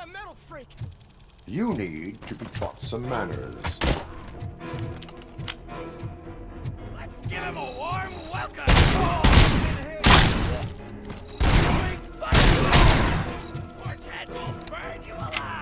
a metal freak. You need to be taught some manners. Let's give him a warm welcome. Oh! Orange head will burn you alive.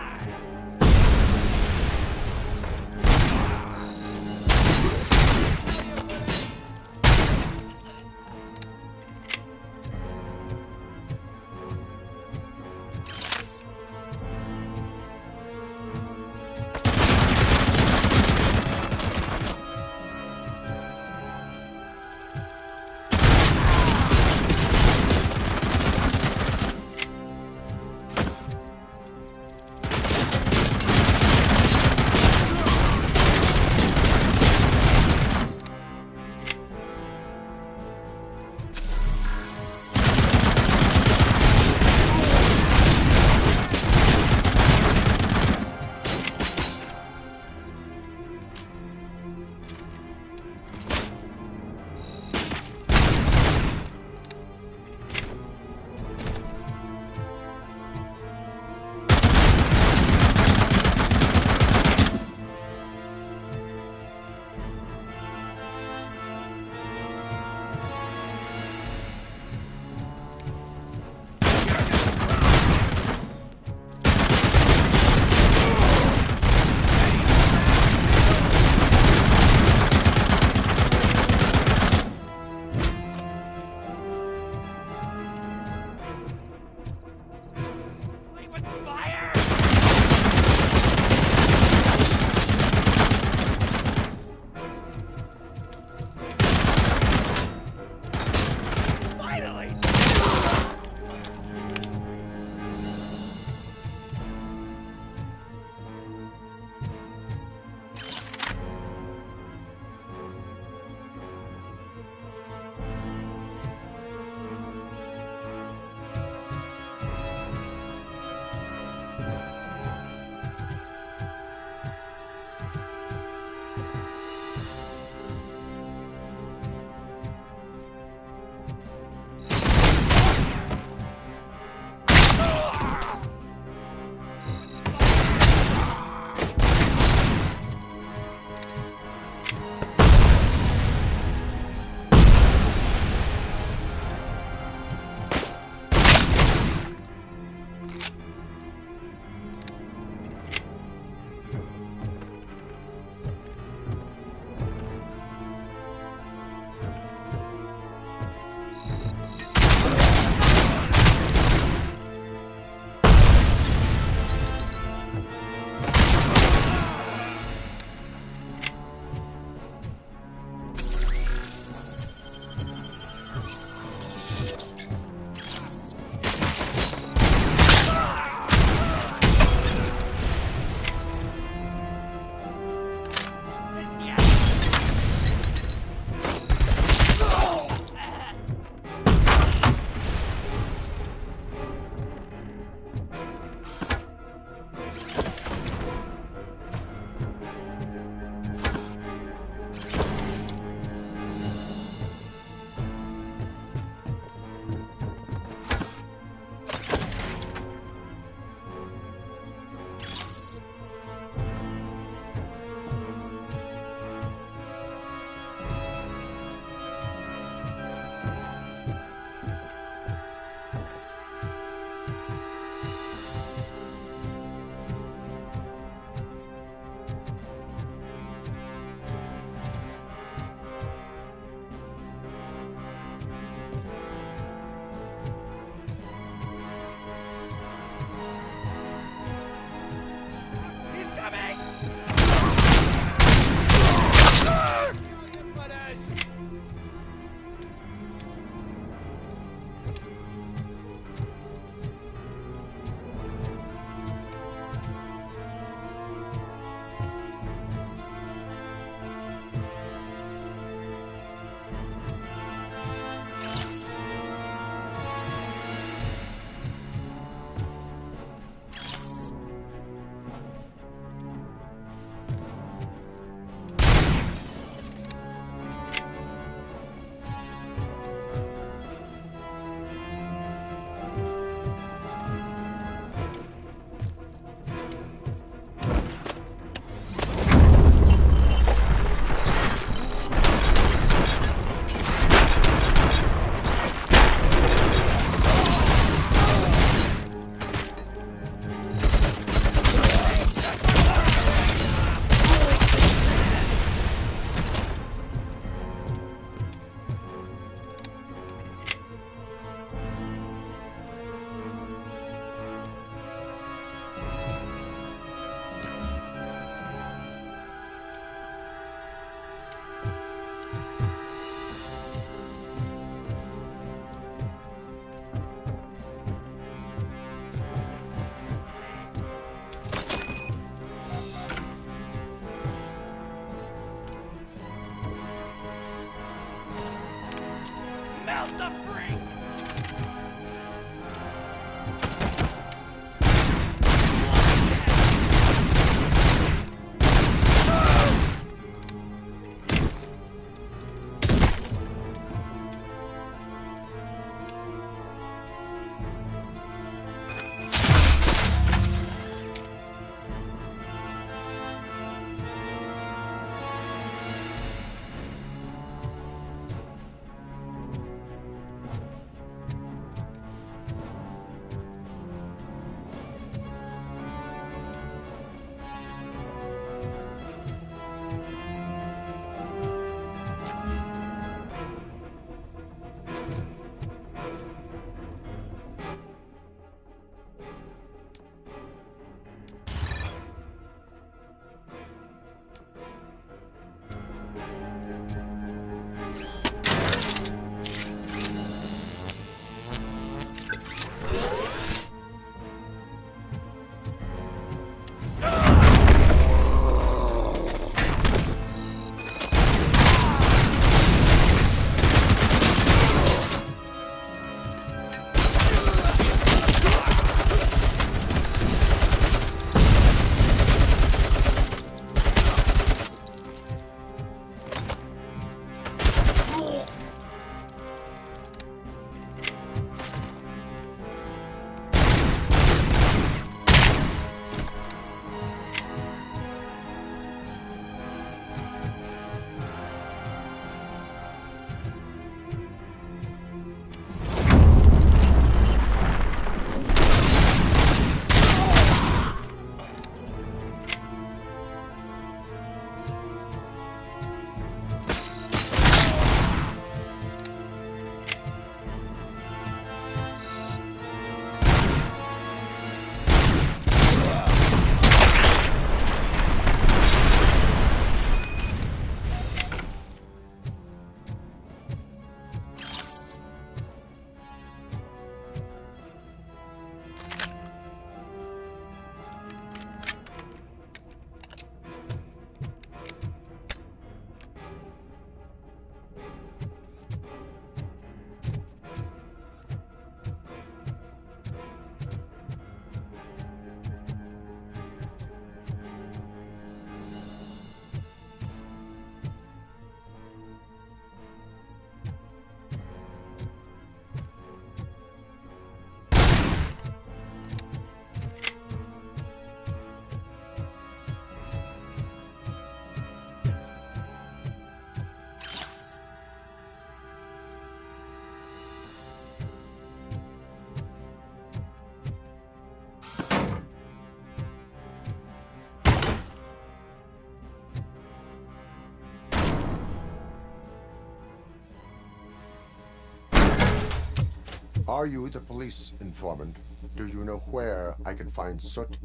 Are you the police informant? Do you know where I can find Soot?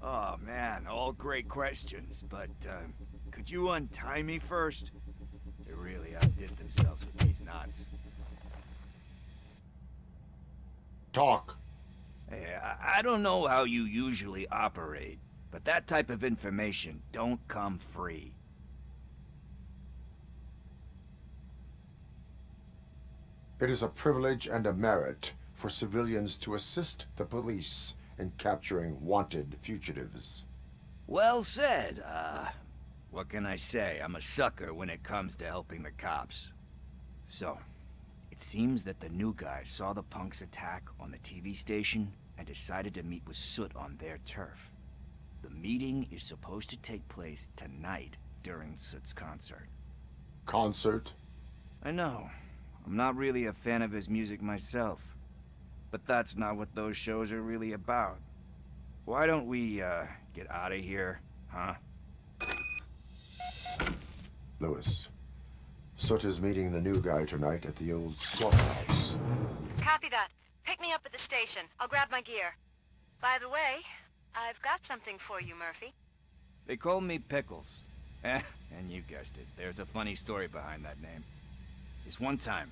Oh man, all great questions, but could you untie me first? They really outdid themselves with these knots. Talk. Hey, I don't know how you usually operate, but that type of information don't come free. It is a privilege and a merit for civilians to assist the police in capturing wanted fugitives. Well said. What can I say? I'm a sucker when it comes to helping the cops. So, it seems that the new guy saw the punks' attack on the TV station and decided to meet with Soot on their turf. The meeting is supposed to take place tonight during Soot's concert. Concert? I know. I'm not really a fan of his music myself. But that's not what those shows are really about. Why don't we, get out of here, huh? Lewis, Soot is meeting the new guy tonight at the old slaughterhouse. Copy that. Pick me up at the station. I'll grab my gear. By the way, I've got something for you, Murphy. They call me Pickles. And you guessed it. There's a funny story behind that name. This one time,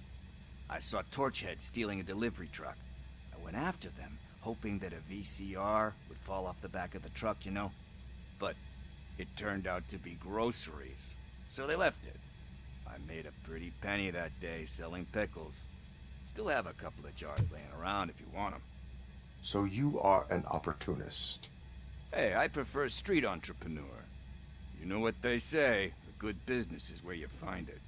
I saw Torchhead stealing a delivery truck. I went after them, hoping that a VCR would fall off the back of the truck, you know? But it turned out to be groceries, so they left it. I made a pretty penny that day selling pickles. Still have a couple of jars laying around if you want them. So you are an opportunist. Hey, I prefer street entrepreneur. You know what they say, a good business is where you find it.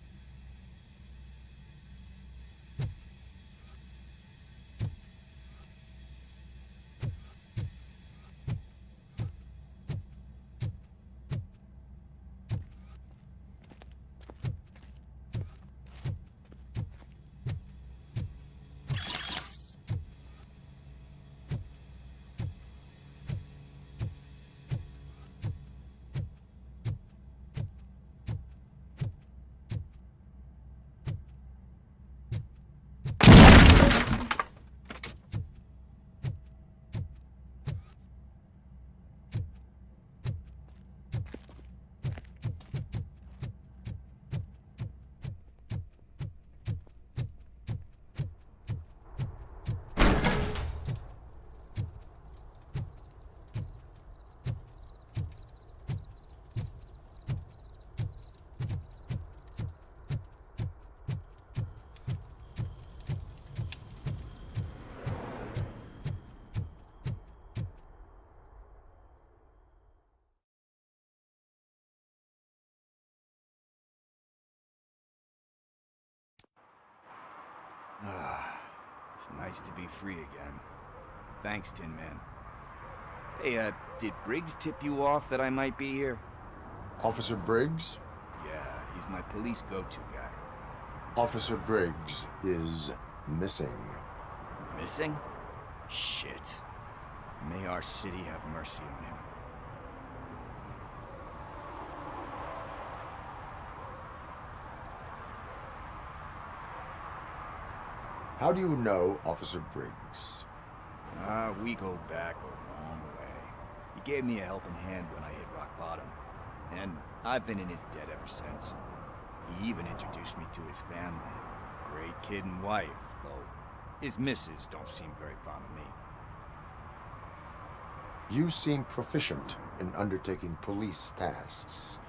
It's nice to be free again. Thanks, Tin Man. Hey, did Briggs tip you off that I might be here? Officer Briggs? Yeah, he's my police go-to guy. Officer Briggs is missing. Missing? Shit. May our city have mercy on him. How do you know Officer Briggs? We go back a long way. He gave me a helping hand when I hit rock bottom. And I've been in his debt ever since. He even introduced me to his family. Great kid and wife, though his missus don't seem very fond of me. You seem proficient in undertaking police tasks.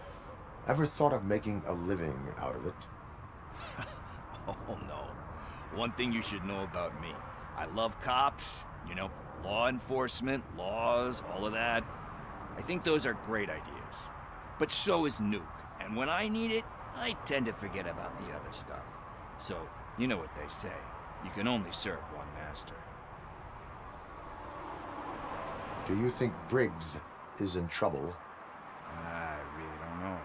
Ever thought of making a living out of it? Oh no. One thing you should know about me. I love cops, you know, law enforcement, laws, all of that. I think those are great ideas. But so is Nuke. And when I need it, I tend to forget about the other stuff. So, you know what they say. You can only serve one master. Do you think Briggs is in trouble? I really don't know.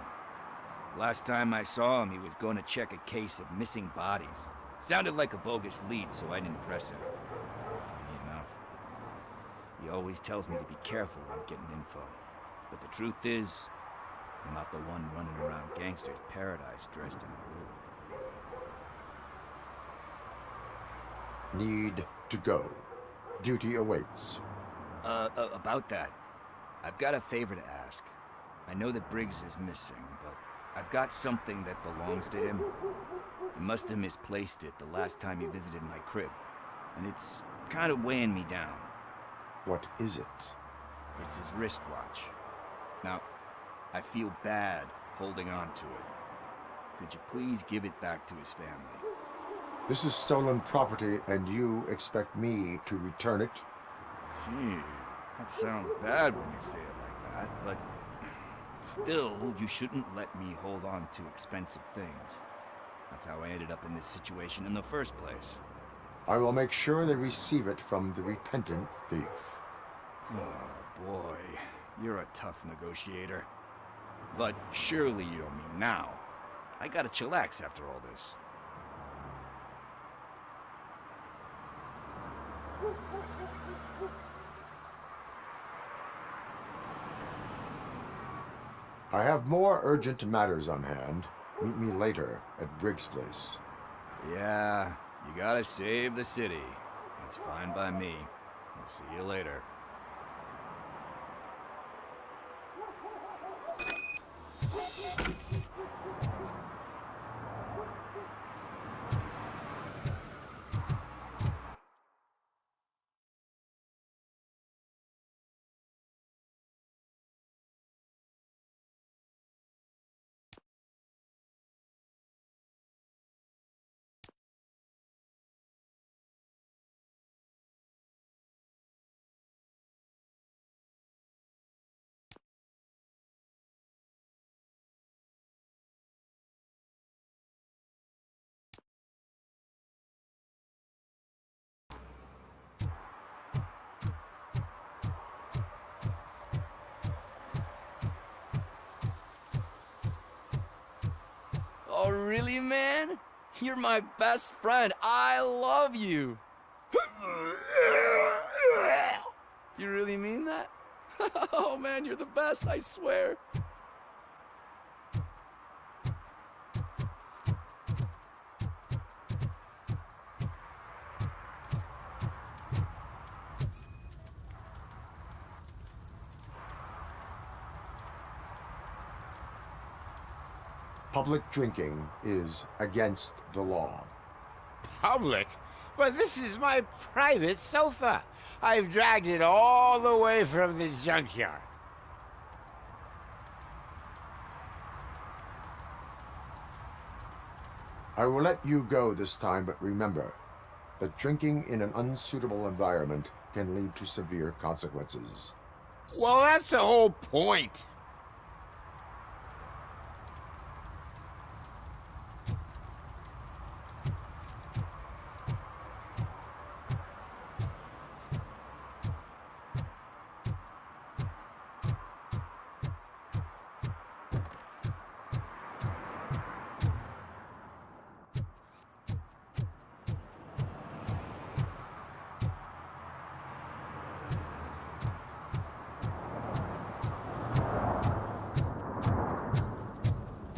Last time I saw him, he was going to check a case of missing bodies. Sounded like a bogus lead, so I didn't press him. Funny enough. He always tells me to be careful when getting info. But the truth is, I'm not the one running around gangster's paradise dressed in blue. need to go. Duty awaits. About that, I've got a favor to ask. I know that Briggs is missing, but I've got something that belongs to him. He must have misplaced it the last time he visited my crib, and it's kind of weighing me down. What is it? It's his wristwatch. Now, I feel bad holding on to it. Could you please give it back to his family? This is stolen property, and you expect me to return it? Gee, that sounds bad when you say it like that, but still, you shouldn't let me hold on to expensive things. That's how I ended up in this situation in the first place. I will make sure they receive it from the repentant thief. Oh, boy. You're a tough negotiator. But surely you don't mean now. I gotta chillax after all this. I have more urgent matters on hand. Meet me later at Briggs' place. Yeah, you gotta save the city. That's fine by me. I'll see you later. Oh, really, man? You're my best friend. I love you. You really mean that? Oh, man, you're the best, I swear. Public drinking is against the law. Public? But this is my private sofa. I've dragged it all the way from the junkyard. I will let you go this time, but remember that drinking in an unsuitable environment can lead to severe consequences. Well, that's the whole point.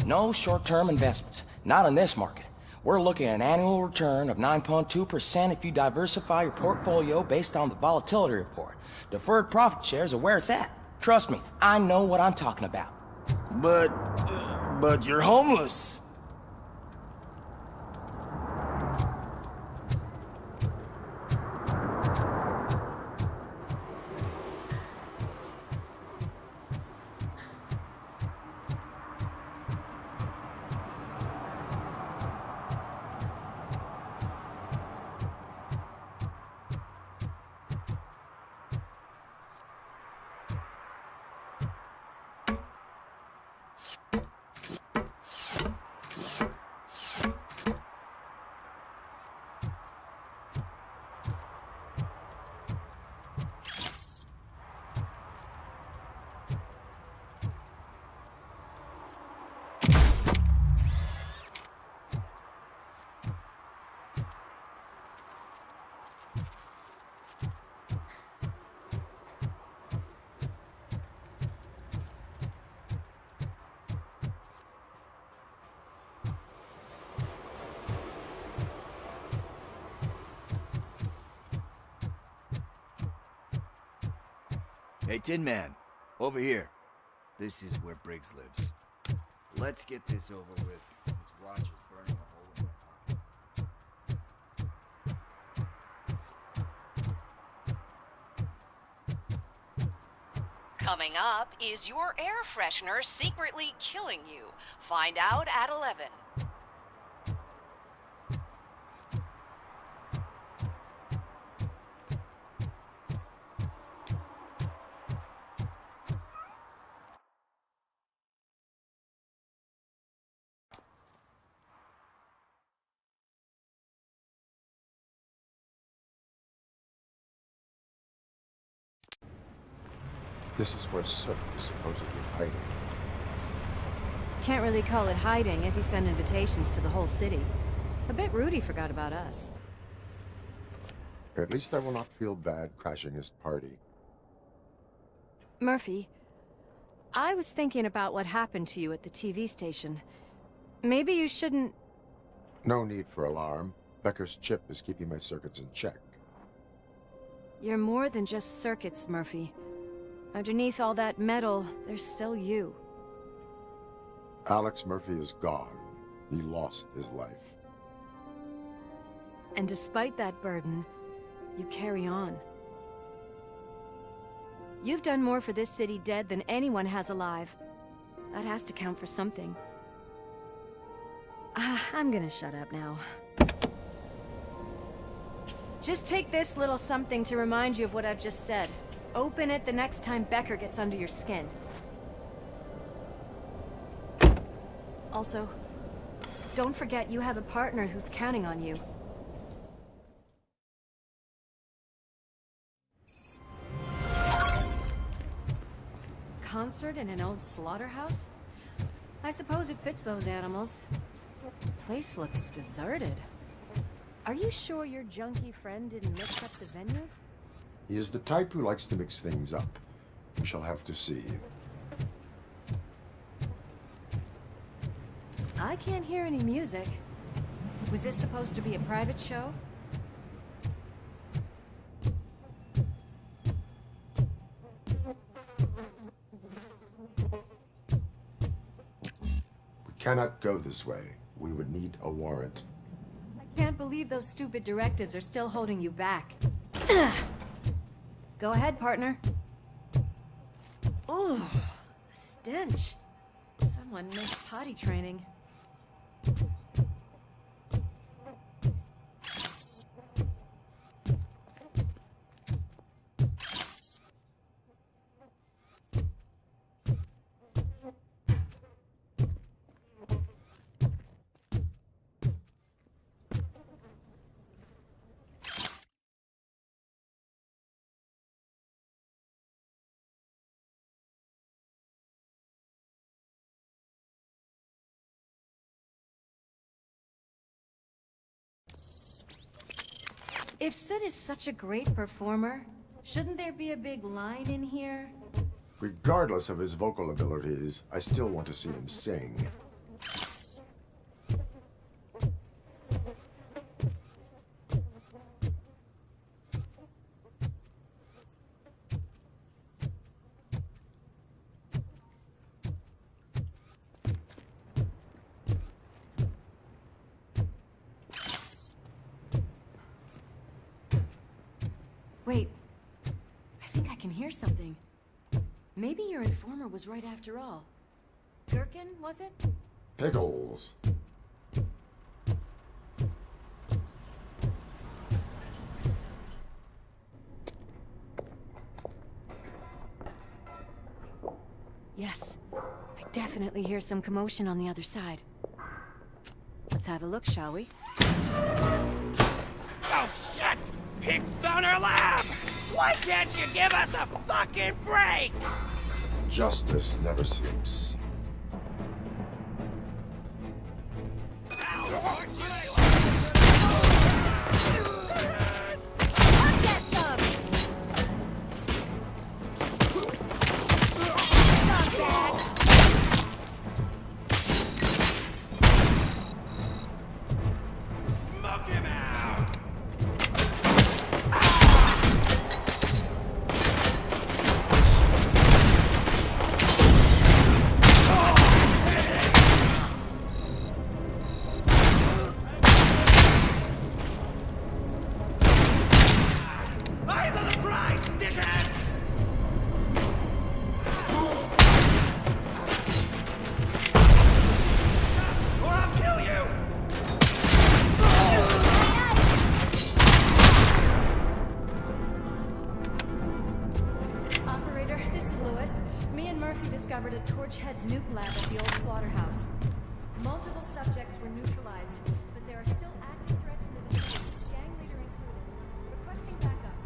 No short-term investments, not in this market. We're looking at an annual return of 9.2% if you diversify your portfolio based on the volatility report. Deferred profit shares are where it's at. Trust me, I know what I'm talking about. But you're homeless. Hey, Tin Man, over here. This is where Briggs lives. Let's get this over with. His watch is burning a hole in my pocket. Coming up, is your air freshener secretly killing you? Find out at 11. This is where Soot is supposedly hiding. Can't really call it hiding if he sent invitations to the whole city. A bit rude he forgot about us. At least I will not feel bad crashing his party. Murphy, I was thinking about what happened to you at the TV station. Maybe you shouldn't... No need for alarm. Becker's chip is keeping my circuits in check. You're more than just circuits, Murphy. Underneath all that metal, there's still you. Alex Murphy is gone. He lost his life. And despite that burden, you carry on. You've done more for this city dead than anyone has alive. That has to count for something. I'm gonna shut up now. Just take this little something to remind you of what I've just said. Open it the next time Becker gets under your skin. Also, don't forget you have a partner who's counting on you. Concert in an old slaughterhouse? I suppose it fits those animals. Place looks deserted. Are you sure your junkie friend didn't mix up the venues? He is the type who likes to mix things up. We shall have to see. I can't hear any music. Was this supposed to be a private show? We cannot go this way. We would need a warrant. I can't believe those stupid directives are still holding you back. Go ahead, partner. Oh, the stench. Someone missed potty training. If Sid is such a great performer, shouldn't there be a big line in here? Regardless of his vocal abilities, I still want to see him sing. Wait, I think I can hear something. Maybe your informer was right after all. Gherkin, was it? Pickles. Yes, I definitely hear some commotion on the other side. Let's have a look, shall we? Oh, shit! Pigs on our lab! Why can't you give us a fucking break? Justice never sleeps. I'll get some! Scumbag! Smoke him out! Murphy discovered a Torchhead's nuke lab at the old slaughterhouse. Multiple subjects were neutralized, but there are still active threats in the vicinity, gang leader included. Requesting backup.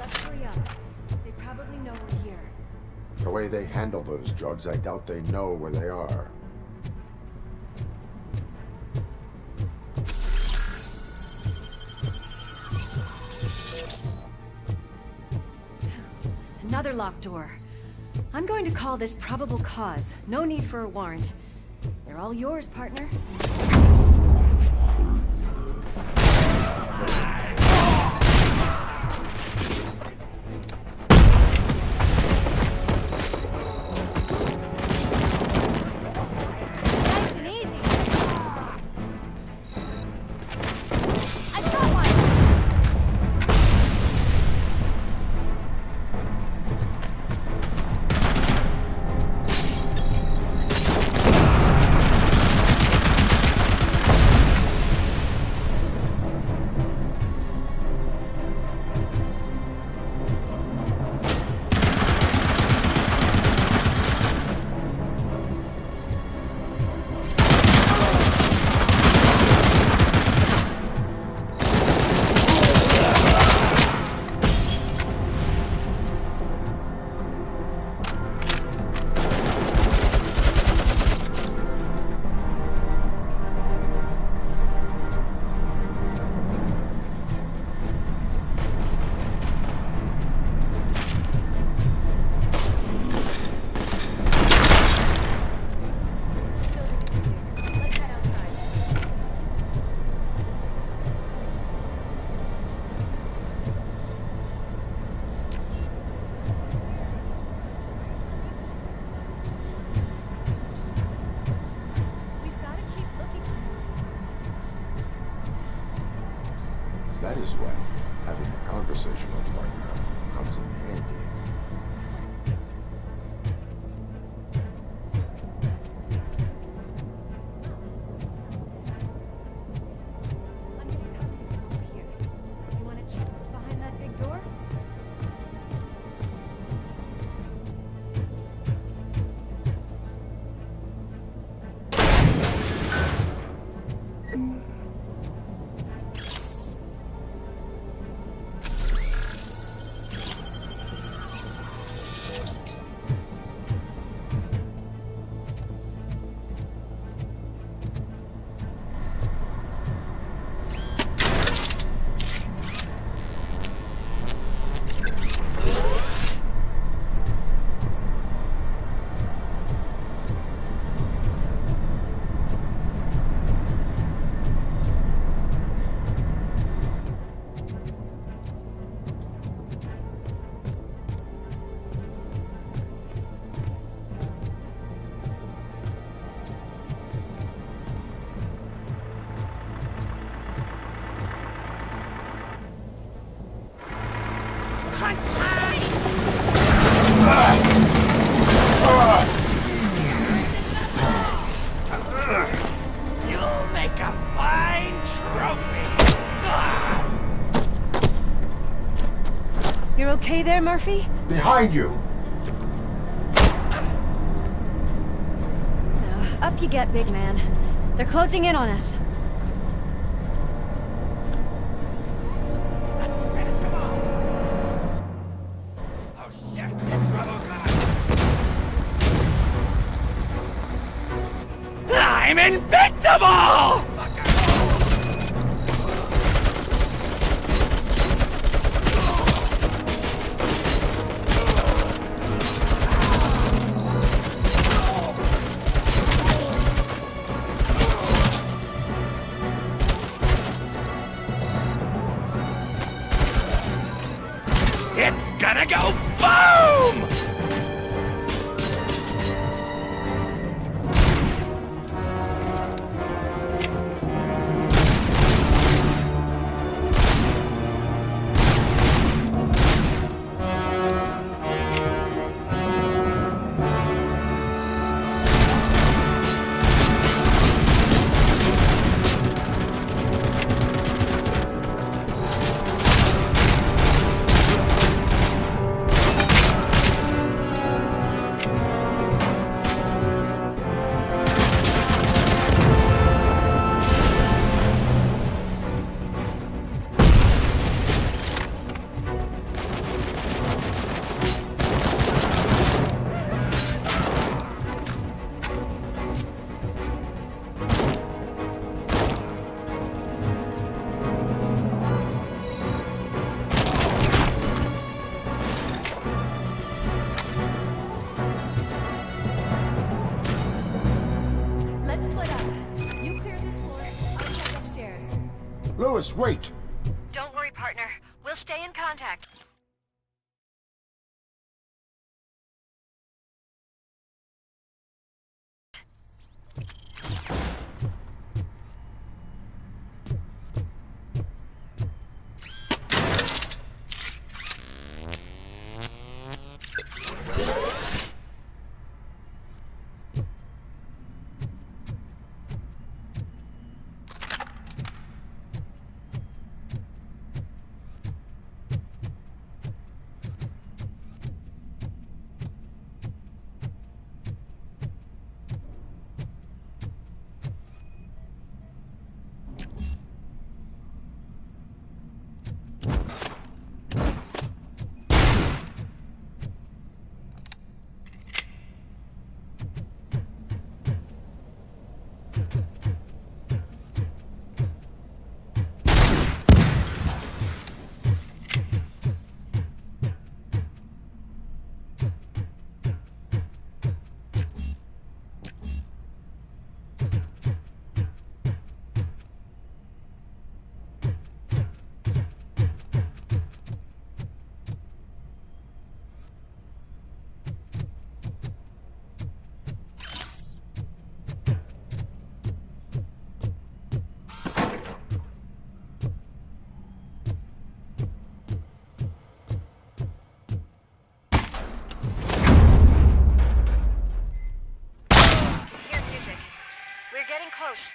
Let's hurry up. They probably know we're here. The way they handle those drugs, I doubt they know where they are. Another locked door. I'm going to call this probable cause. No need for a warrant. They're all yours, partner. Nice and easy. I've got one. That is when having a conversational partner comes in handy. I'm gonna cover you from over here. You wanna check what's behind that big door? You'll make a fine trophy. You're okay there, Murphy? Behind you! Up you get, big man. They're closing in on us. Oh shit, it's RoboCop. I'm invincible! It's gonna go boom! Lewis, wait! Don't worry, partner. We'll stay in contact. Close.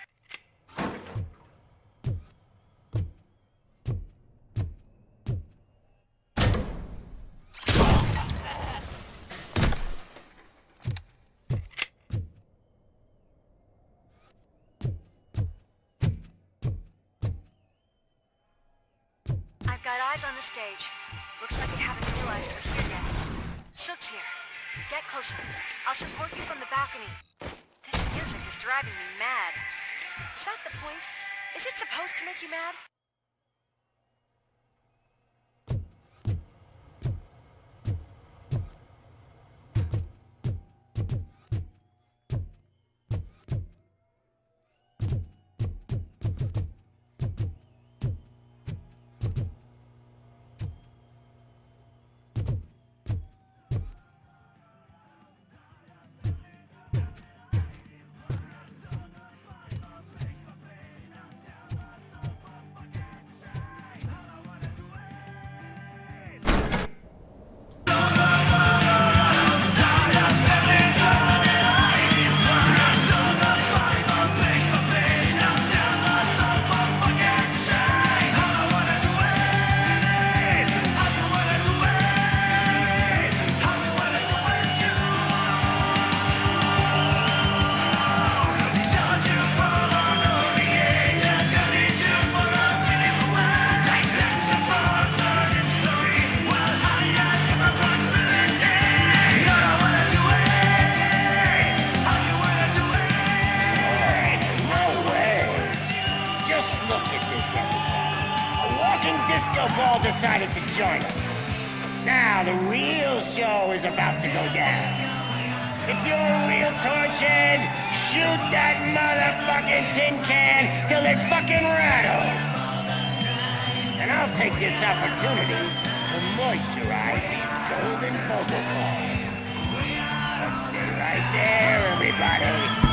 I've got eyes on the stage. Looks like they haven't realized we're here yet. Sook's here. Get closer. I'll support you from the balcony. This music is driving me mad. Is that the point? Is it supposed to make you mad? Decided to join us. Now the real show is about to go down. If you're a real torchhead, shoot that motherfucking tin can till it fucking rattles. And I'll take this opportunity to moisturize these golden vocal cords. Let's stay right there, everybody.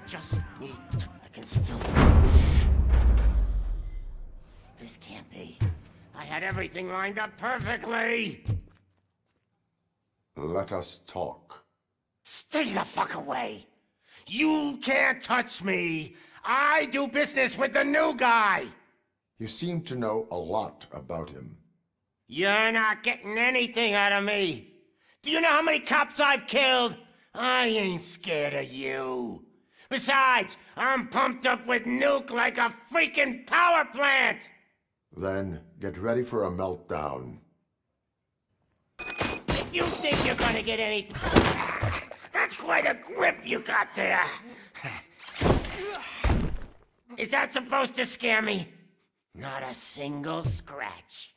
just need to... I can still... This can't be. I had everything lined up perfectly! Let us talk. Stay the fuck away! You can't touch me! I do business with the new guy! You seem to know a lot about him. You're not getting anything out of me! Do you know how many cops I've killed? I ain't scared of you. Besides, I'm pumped up with nuke like a freaking power plant! Then get ready for a meltdown. If you think you're gonna get any... That's quite a grip you got there. Is that supposed to scare me? Not a single scratch.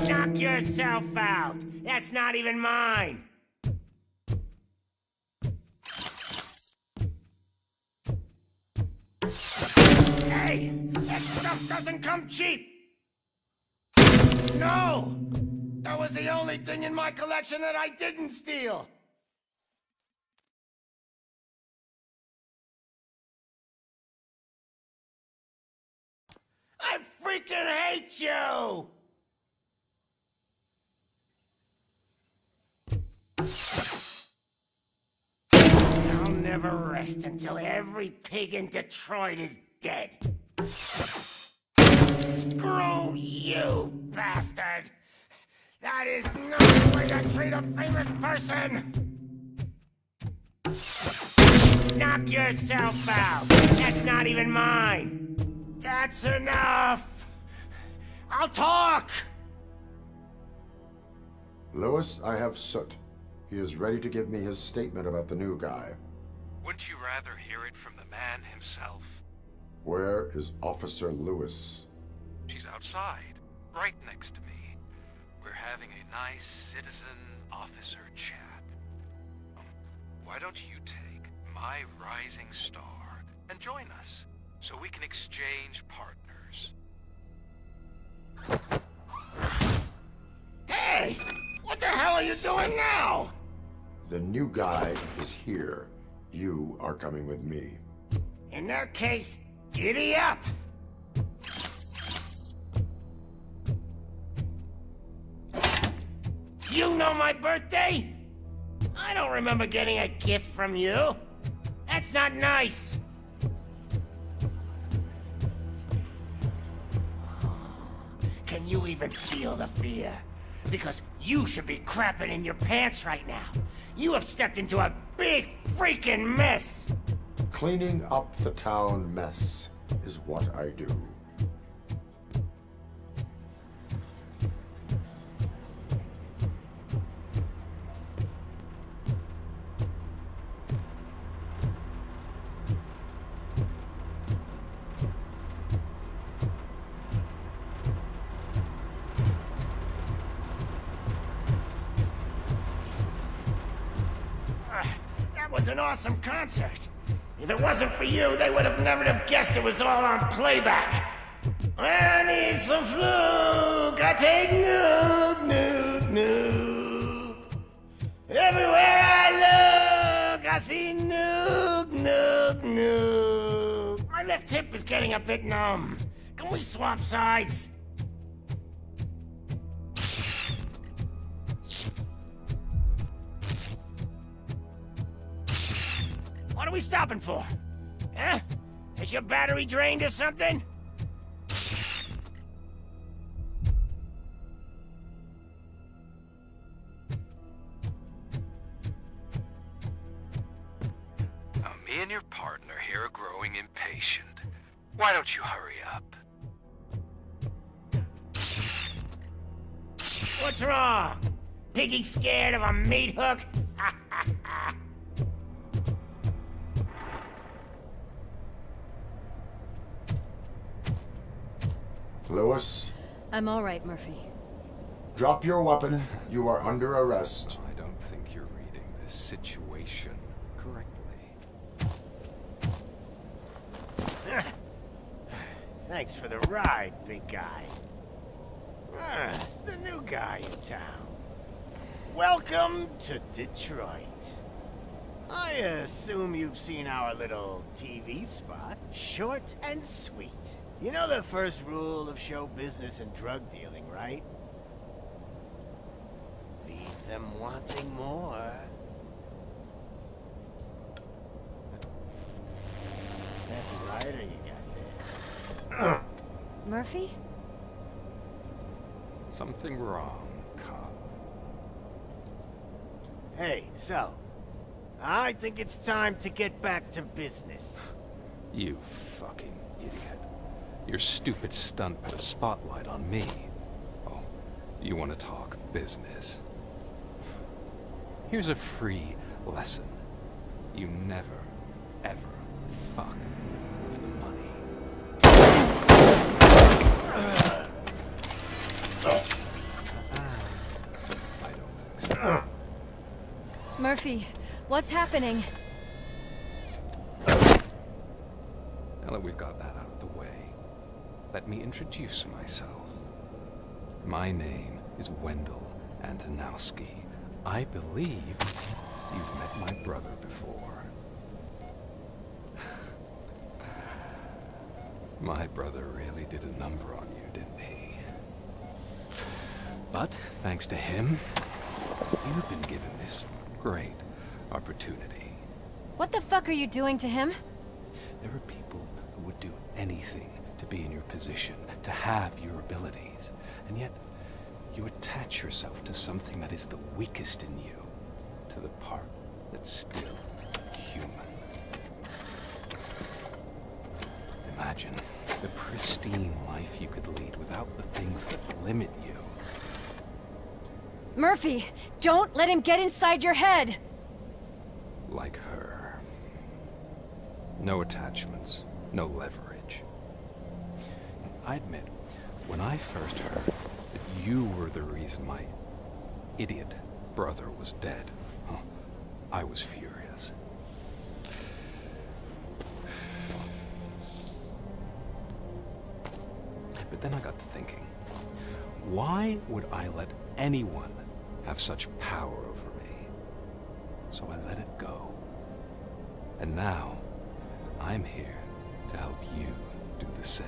Knock yourself out. That's not even mine. Hey, that stuff doesn't come cheap. No, that was the only thing in my collection that I didn't steal. I freaking hate you! I'll never rest until every pig in Detroit is dead. Screw you, bastard! That is not the way to treat a famous person! Knock yourself out! That's not even mine! That's enough! I'll talk! Lewis, I have Soot. He is ready to give me his statement about the new guy. Wouldn't you rather hear it from the man himself? Where is Officer Lewis? She's outside, right next to me. We're having a nice citizen-officer chat. Why don't you take my rising star and join us, so we can exchange partners? Hey! What the hell are you doing now? The new guy is here. You are coming with me. In that case, giddy up! You know my birthday? I don't remember getting a gift from you. That's not nice. Can you even feel the fear? Because you should be crapping in your pants right now. You have stepped into a big freaking mess. Cleaning up the town mess is what I do. That was an awesome concert. If it wasn't for you, they would have never have guessed it was all on playback. I need some fluke. I take nuke, nuke, nuke. Everywhere I look, I see nuke, nuke, nuke. My left hip is getting a bit numb. Can we swap sides? What are we stopping for? Huh? Is your battery drained or something? Now, me and your partner here are growing impatient. Why don't you hurry up? What's wrong? Piggy scared of a meat hook? Lewis, I'm all right, Murphy. Drop your weapon. You are under arrest. I don't think you're reading this situation correctly. Thanks for the ride, big guy. It's the new guy in town. Welcome to Detroit. I assume you've seen our little TV spot. Short and sweet. You know the first rule of show business and drug dealing, right? Leave them wanting more. That's a rider you got there. Murphy? Something wrong, cop. Hey, so, I think it's time to get back to business. You fucking idiot. Your stupid stunt put a spotlight on me. Oh, you want to talk business? Here's a free lesson. You never, ever fuck with the money. I don't think so. Murphy, what's happening? Now that we've got that out of the way, let me introduce myself. My name is Wendell Antonowski. I believe you've met my brother before. My brother really did a number on you, didn't he? But, thanks to him, you've been given this great opportunity. What the fuck are you doing to him? There are people who would do anything to be in your position, to have your abilities, and yet you attach yourself to something that is the weakest in you, to the part that's still human. Imagine the pristine life you could lead without the things that limit you. Murphy, don't let him get inside your head! Like her. No attachments, no leverage. I admit, when I first heard that you were the reason my idiot brother was dead, I was furious. But then I got to thinking, why would I let anyone have such power over me? So I let it go. And now, I'm here to help you do the same.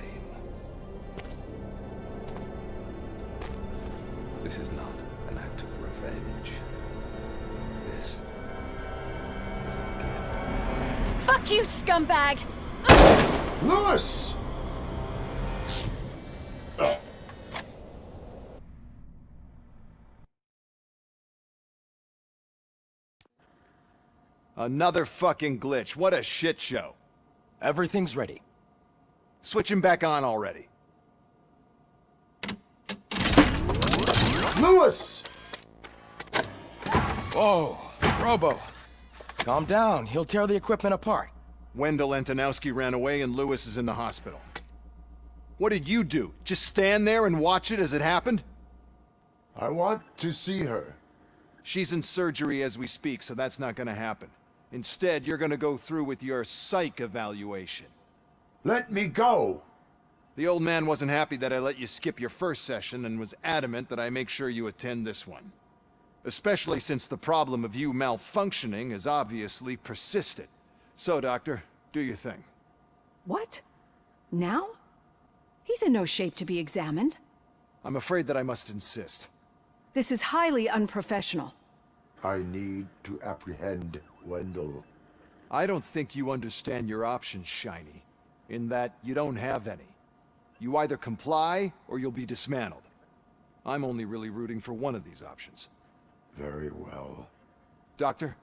This is not an act of revenge. This is a gift. Fuck you, scumbag! Lewis! Another fucking glitch. What a shit show. Everything's ready. Switch him back on already. Lewis! Whoa, Robo. Calm down. He'll tear the equipment apart. Wendell Antonowski ran away and Lewis is in the hospital. What did you do? Just stand there and watch it as it happened? I want to see her. She's in surgery as we speak, so that's not gonna happen. Instead, you're gonna go through with your psych evaluation. Let me go! The old man wasn't happy that I let you skip your first session and was adamant that I make sure you attend this one. Especially since the problem of you malfunctioning is obviously persistent. So, Doctor, do your thing. What? Now? He's in no shape to be examined. I'm afraid that I must insist. This is highly unprofessional. I need to apprehend Wendell. I don't think you understand your options, Shiny. In that you don't have any. You either comply, or you'll be dismantled. I'm only really rooting for one of these options. Very well. Doctor?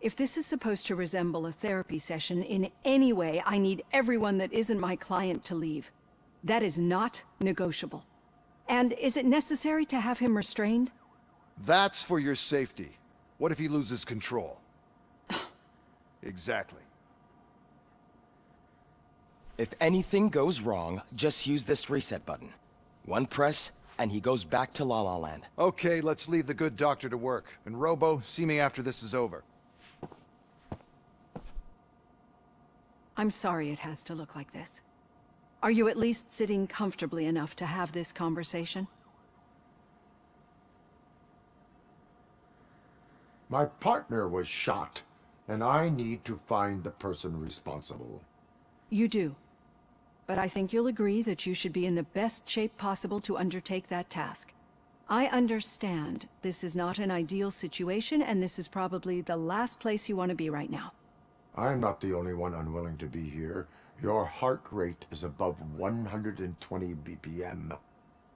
If this is supposed to resemble a therapy session in any way, I need everyone that isn't my client to leave. That is not negotiable. And is it necessary to have him restrained? That's for your safety. What if he loses control? Exactly. If anything goes wrong, just use this reset button. One press, and he goes back to La La Land. Okay, let's leave the good doctor to work. And Robo, see me after this is over. I'm sorry it has to look like this. Are you at least sitting comfortably enough to have this conversation? My partner was shot, and I need to find the person responsible. You do. But I think you'll agree that you should be in the best shape possible to undertake that task. I understand this is not an ideal situation, and this is probably the last place you want to be right now. I'm not the only one unwilling to be here. Your heart rate is above 120 BPM.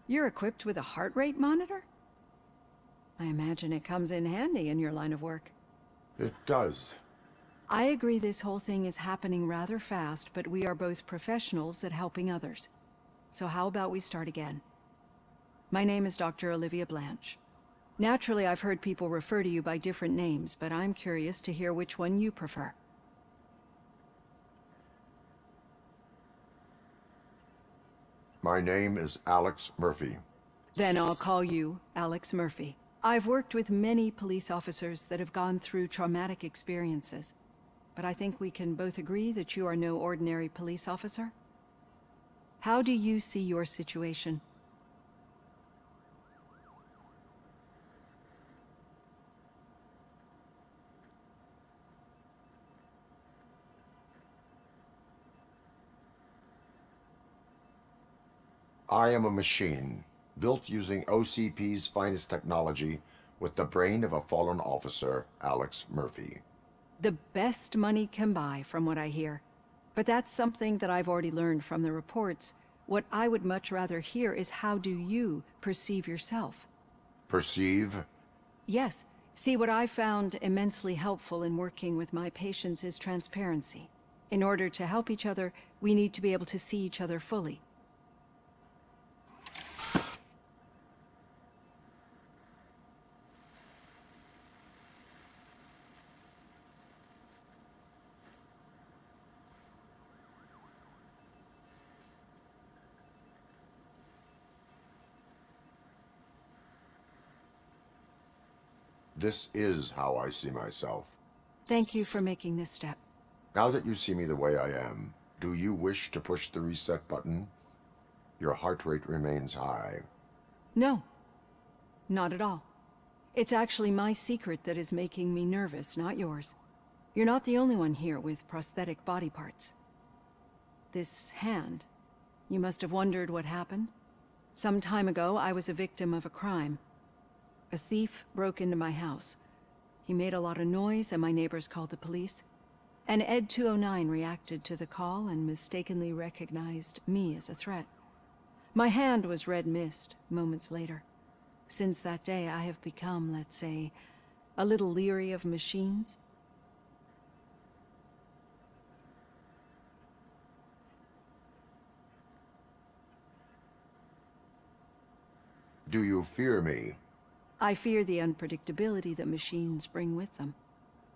You're equipped with a heart rate monitor? I imagine it comes in handy in your line of work. It does. I agree this whole thing is happening rather fast, but we are both professionals at helping others. So how about we start again? My name is Dr. Olivia Blanche. Naturally, I've heard people refer to you by different names, but I'm curious to hear which one you prefer. My name is Alex Murphy. Then I'll call you Alex Murphy. I've worked with many police officers that have gone through traumatic experiences, but I think we can both agree that you are no ordinary police officer. How do you see your situation? I am a machine, built using OCP's finest technology with the brain of a fallen officer, Alex Murphy. The best money can buy, from what I hear. But that's something that I've already learned from the reports. What I would much rather hear is how do you perceive yourself? Perceive? Yes. See, what I found immensely helpful in working with my patients is transparency. In order to help each other, we need to be able to see each other fully. This is how I see myself. Thank you for making this step. Now that you see me the way I am, do you wish to push the reset button? Your heart rate remains high. No, not at all. It's actually my secret that is making me nervous, not yours. You're not the only one here with prosthetic body parts. This hand, you must have wondered what happened. Some time ago, I was a victim of a crime. A thief broke into my house. He made a lot of noise and my neighbors called the police. And Ed 209 reacted to the call and mistakenly recognized me as a threat. My hand was red mist moments later. Since that day, I have become, let's say, a little leery of machines. Do you fear me? I fear the unpredictability that machines bring with them.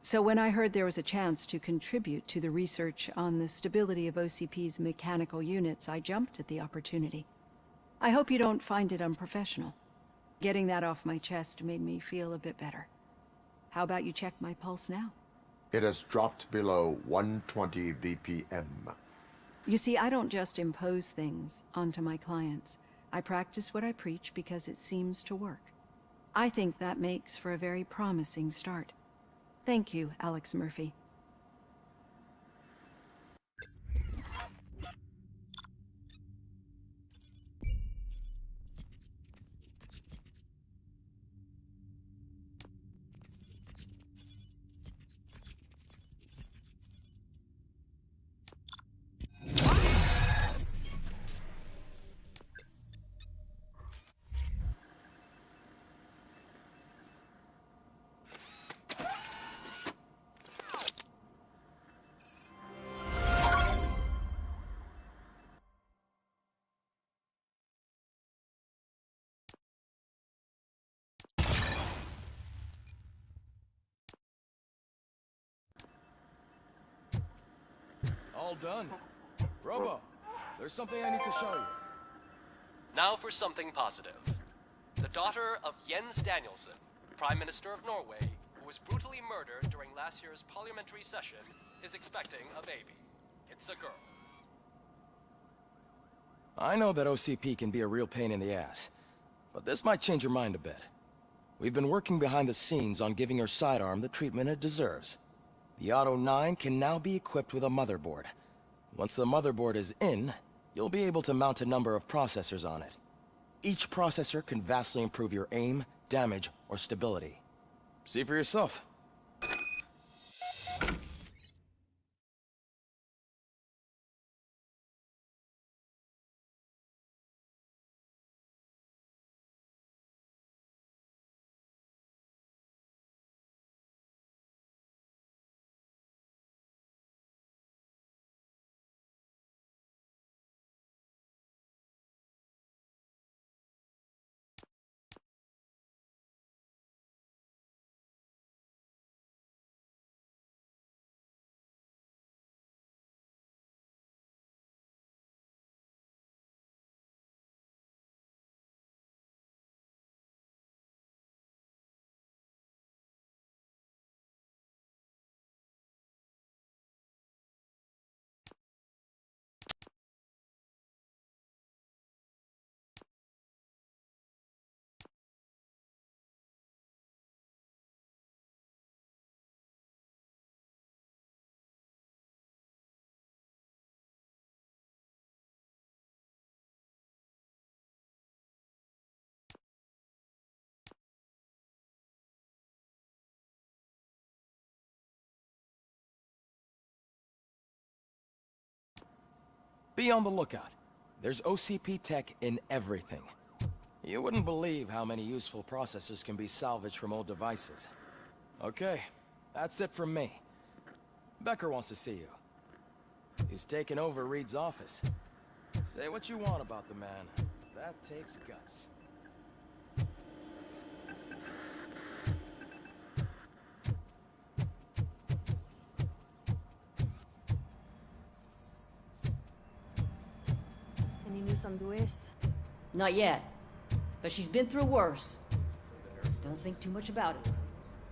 So when I heard there was a chance to contribute to the research on the stability of OCP's mechanical units, I jumped at the opportunity. I hope you don't find it unprofessional. Getting that off my chest made me feel a bit better. How about you check my pulse now? It has dropped below 120 BPM. You see, I don't just impose things onto my clients. I practice what I preach because it seems to work. I think that makes for a very promising start. Thank you, Alex Murphy. All done. Robo, there's something I need to show you. Now for something positive. The daughter of Jens Danielson, Prime Minister of Norway, who was brutally murdered during last year's parliamentary session, is expecting a baby. It's a girl. I know that OCP can be a real pain in the ass, but this might change your mind a bit. We've been working behind the scenes on giving her sidearm the treatment it deserves. The Auto 9 can now be equipped with a motherboard. Once the motherboard is in, you'll be able to mount a number of processors on it. Each processor can vastly improve your aim, damage, or stability. See for yourself. Be on the lookout. There's OCP tech in everything. You wouldn't believe how many useful processors can be salvaged from old devices. Okay, that's it from me. Becker wants to see you. He's taken over Reed's office. Say what you want about the man. That takes guts. Any news on Luis? Not yet. But she's been through worse. Don't think too much about it.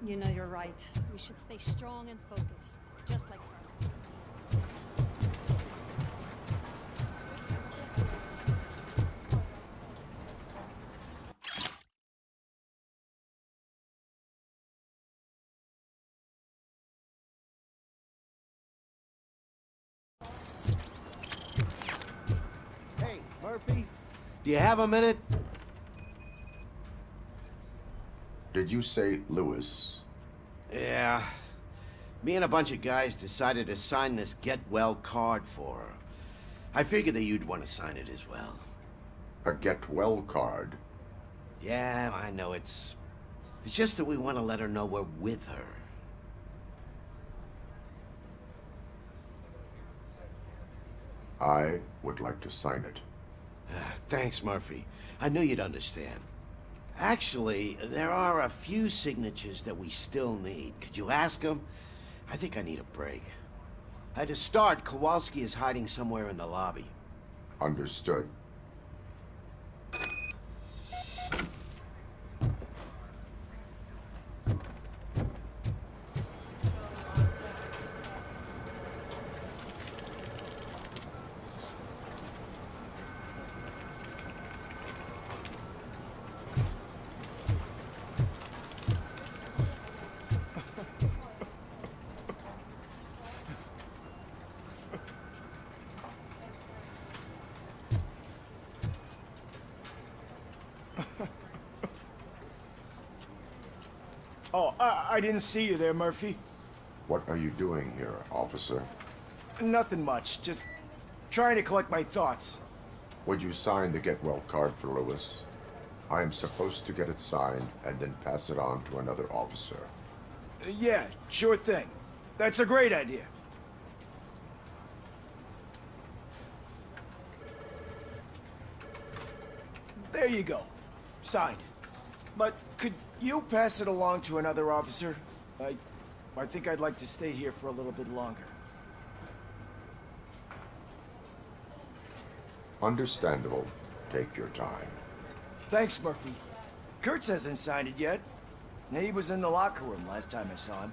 You know you're right. We should stay strong and focused, just like her. Hey, Murphy, do you have a minute? Did you say Lewis? Yeah. Me and a bunch of guys decided to sign this get well card for her. I figured that you'd want to sign it as well. A get well card? Yeah, I know it's just that we want to let her know we're with her. I would like to sign it. Thanks, Murphy. I knew you'd understand. Actually, there are a few signatures that we still need. Could you ask them? I think I need a break. To start, Kowalski is hiding somewhere in the lobby. Understood. Oh, I didn't see you there, Murphy. What are you doing here, officer? Nothing much, just trying to collect my thoughts. Would you sign the get well card for Lewis? I am supposed to get it signed and then pass it on to another officer. Yeah, sure thing. That's a great idea. There you go. Signed. But could you pass it along to another officer? I think I'd like to stay here for a little bit longer. Understandable. Take your time. Thanks, Murphy. Kurtz hasn't signed it yet. He was in the locker room last time I saw him.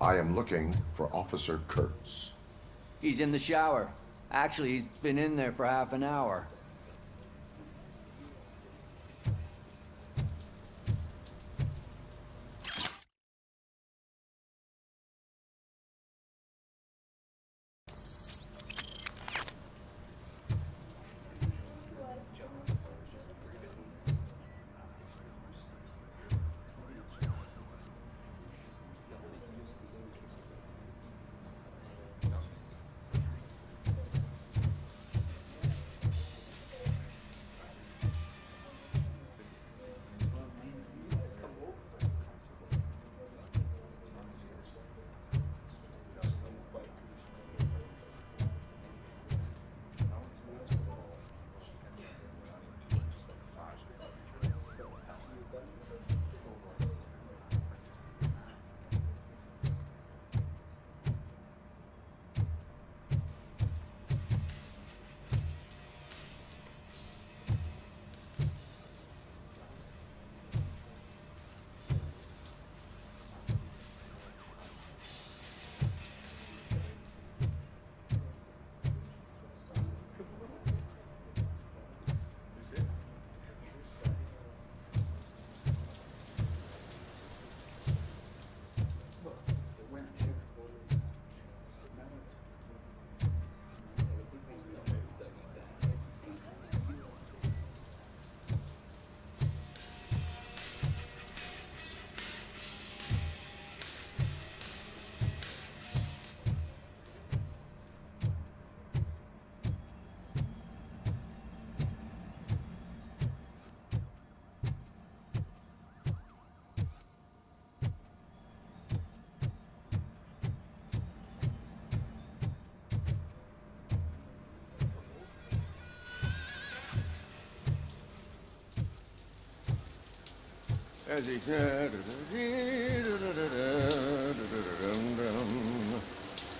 I am looking for Officer Kurtz. He's in the shower. Actually, he's been in there for half an hour.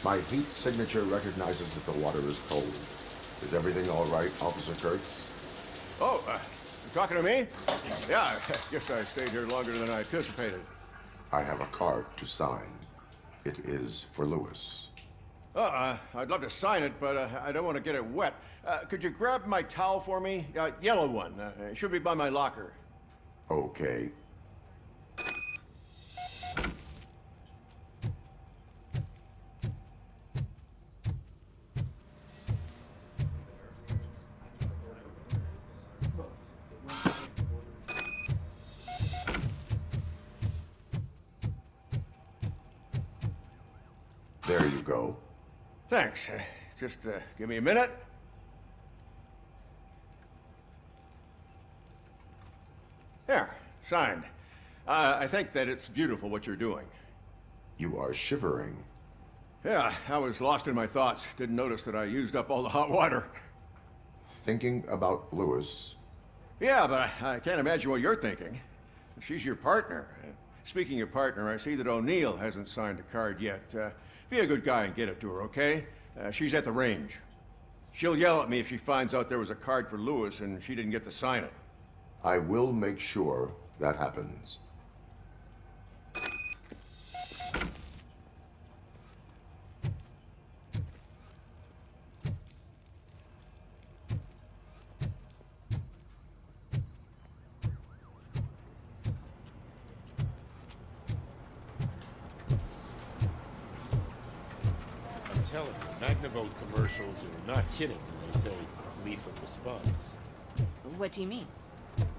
My heat signature recognizes that the water is cold. Is everything all right, Officer Kurtz? Oh, you talking to me? Yeah, I guess I stayed here longer than I anticipated. I have a card to sign. It is for Lewis. I'd love to sign it, but I don't want to get it wet. Could you grab my towel for me? Yellow one. It should be by my locker. Okay. There you go. Thanks. Just give me a minute. There, signed. I think that it's beautiful what you're doing. You are shivering. Yeah, I was lost in my thoughts. Didn't notice that I used up all the hot water. Thinking about Lewis. Yeah, but I can't imagine what you're thinking. She's your partner. Speaking of partner, I see that O'Neill hasn't signed a card yet. Be a good guy and get it to her, okay? She's at the range. She'll yell at me if she finds out there was a card for Lewis and she didn't get to sign it. I will make sure that happens. I'm telling you, Magnavolt commercials are not kidding when they say lethal response. What do you mean?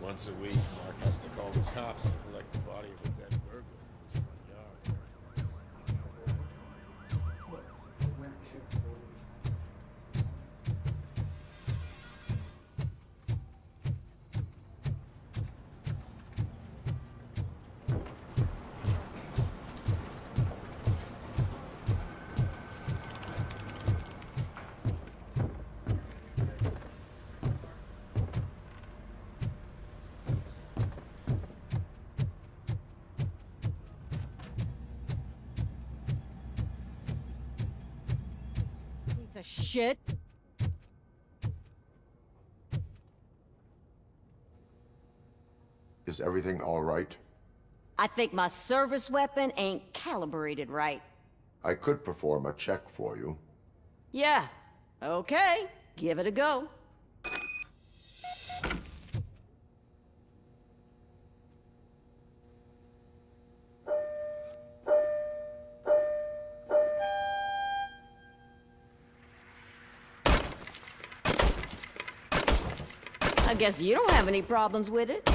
Once a week, Mark has to call the cops to collect the body of a dead burglar from his front yard. shit. Is everything all right? I think my service weapon ain't calibrated right. I could perform a check for you. Yeah. Okay. Give it a go. I guess you don't have any problems with it.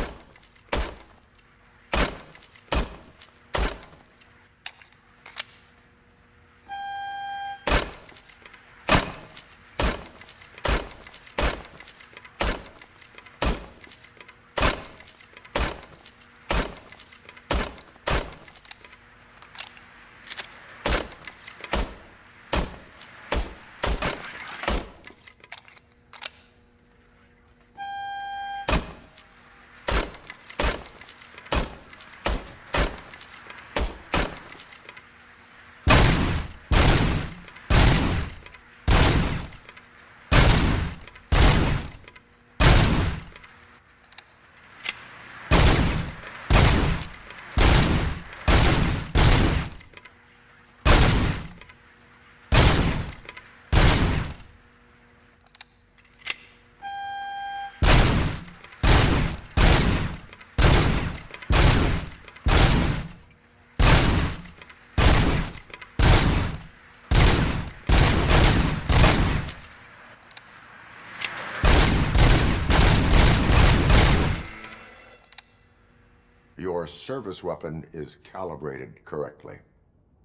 Your service weapon is calibrated correctly.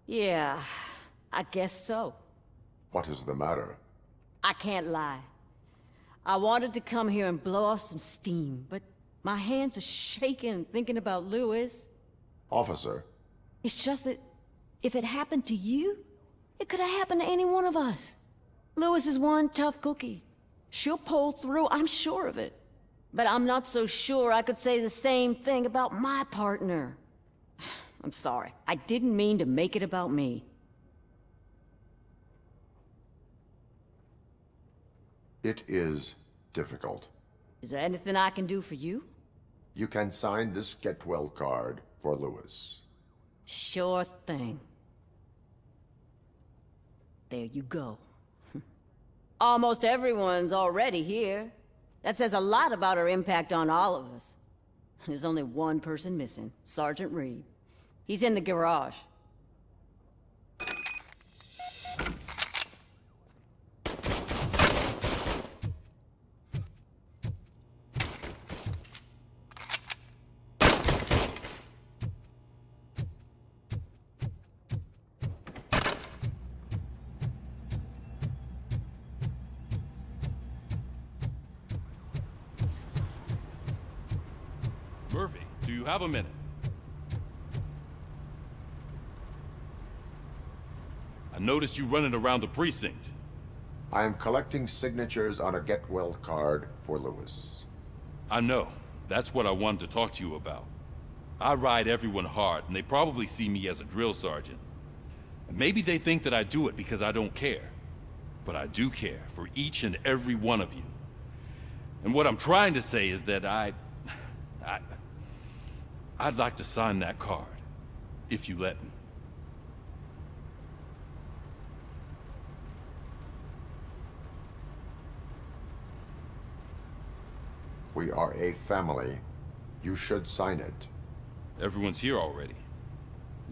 Yeah, I guess so. What is the matter? I can't lie. I wanted to come here and blow off some steam, but my hands are shaking thinking about Lewis. Officer. It's just that if it happened to you, it could have happened to any one of us. Lewis is one tough cookie. She'll pull through, I'm sure of it. But I'm not so sure I could say the same thing about my partner. I'm sorry. I didn't mean to make it about me. It is difficult. Is there anything I can do for you? You can sign this Get Well card for Lewis. Sure thing. There you go. Almost everyone's already here. That says a lot about her impact on all of us. There's only one person missing, Sergeant Reed. He's in the garage. Murphy, do you have a minute? I noticed you running around the precinct. I am collecting signatures on a Get Well card for Lewis. I know. That's what I wanted to talk to you about. I ride everyone hard, and they probably see me as a drill sergeant. And maybe they think that I do it because I don't care. But I do care for each and every one of you. And what I'm trying to say is that I'd like to sign that card, if you let me. We are a family. You should sign it. Everyone's here already.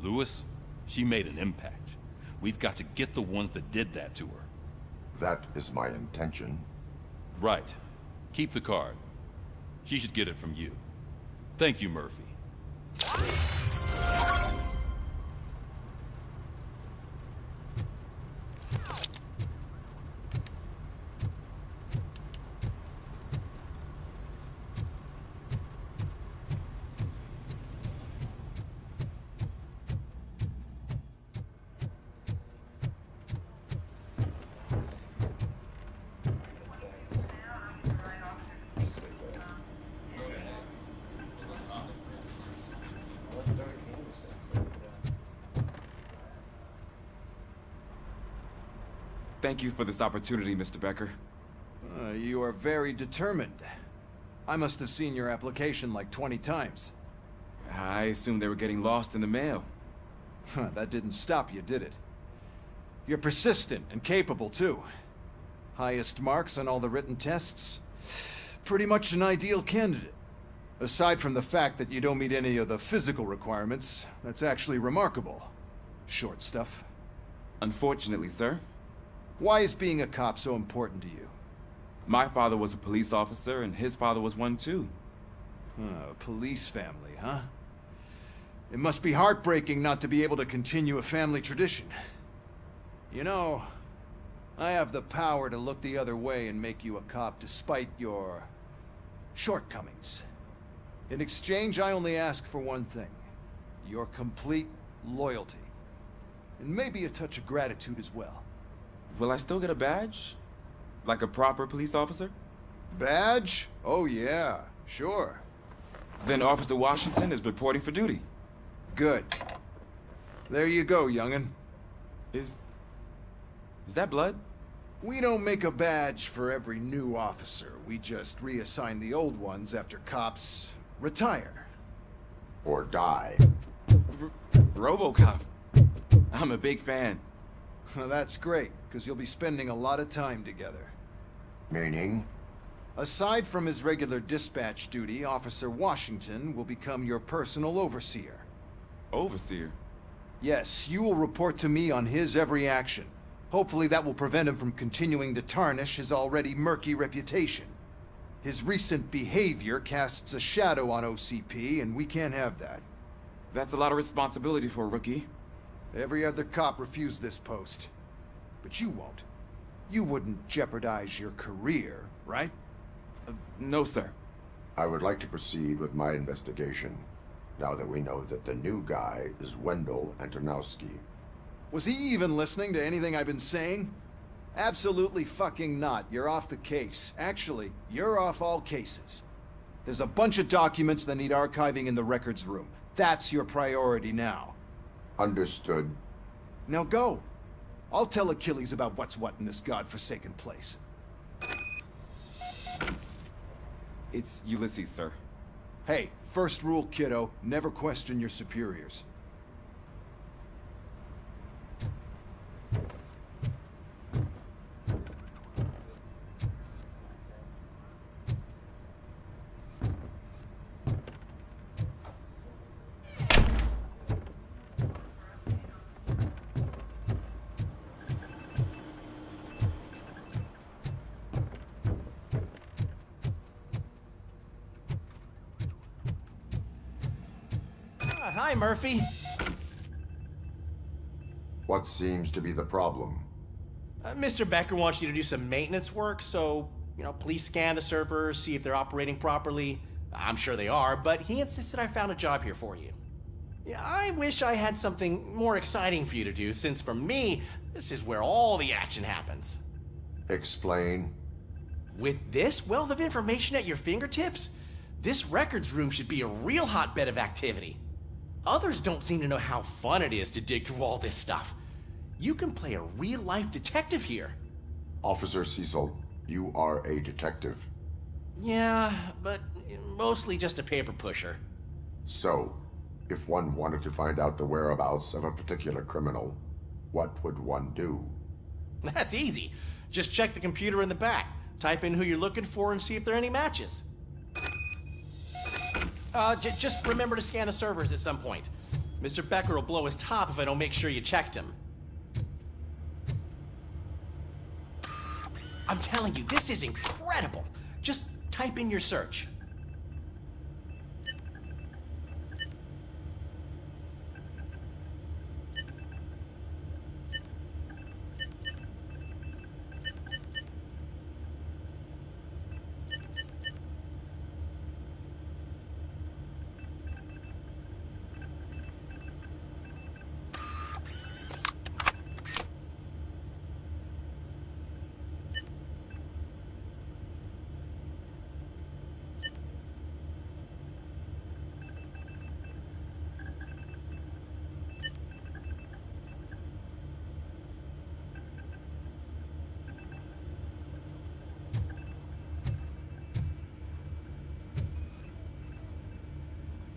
Lewis, she made an impact. We've got to get the ones that did that to her. That is my intention. Right. Keep the card. She should get it from you. Thank you, Murphy. Thank you for this opportunity, Mr. Becker. You are very determined. I must have seen your application like 20 times. I assumed they were getting lost in the mail. That didn't stop you, did it? You're persistent and capable, too. Highest marks on all the written tests. Pretty much an ideal candidate. Aside from the fact that you don't meet any of the physical requirements, that's actually remarkable. Short stuff. Unfortunately, sir. Why is being a cop so important to you? My father was a police officer, and his father was one, too. A police family, huh? It must be heartbreaking not to be able to continue a family tradition. You know, I have the power to look the other way and make you a cop despite your shortcomings. In exchange, I only ask for one thing. Your complete loyalty. And maybe a touch of gratitude as well. Will I still get a badge? Like a proper police officer? Badge? Oh yeah, sure. Then Officer Washington is reporting for duty. Good. There you go, young'un. Is that blood? We don't make a badge for every new officer. We just reassign the old ones after cops retire. Or die. RoboCop. I'm a big fan. Well, that's great, because you'll be spending a lot of time together. Meaning? Aside from his regular dispatch duty, Officer Washington will become your personal overseer. Overseer? Yes, you will report to me on his every action. Hopefully that will prevent him from continuing to tarnish his already murky reputation. His recent behavior casts a shadow on OCP, and we can't have that. That's a lot of responsibility for a rookie. Every other cop refused this post. But you won't. You wouldn't jeopardize your career, right? No, sir. I would like to proceed with my investigation, now that we know that the new guy is Wendell Antonowski. Was he even listening to anything I've been saying? Absolutely fucking not. You're off the case. Actually, you're off all cases. There's a bunch of documents that need archiving in the records room. That's your priority now. Understood. Now go. I'll tell Achilles about what's what in this godforsaken place. It's Ulysses, sir. Hey, first rule, kiddo, never question your superiors. Hi, Murphy. What seems to be the problem? Mr. Becker wants you to do some maintenance work, so, please scan the servers, see if they're operating properly. I'm sure they are, but he insisted I found a job here for you. Yeah, I wish I had something more exciting for you to do, since for me, this is where all the action happens. Explain. With this wealth of information at your fingertips, this records room should be a real hotbed of activity. Others don't seem to know how fun it is to dig through all this stuff. You can play a real-life detective here. Officer Cecil, you are a detective. Yeah, but mostly just a paper pusher. So, if one wanted to find out the whereabouts of a particular criminal, what would one do? That's easy. Just check the computer in the back, type in who you're looking for, and see if there are any matches. Just remember to scan the servers at some point. Mr. Becker will blow his top if I don't make sure you checked him. I'm telling you, this is incredible. Just type in your search.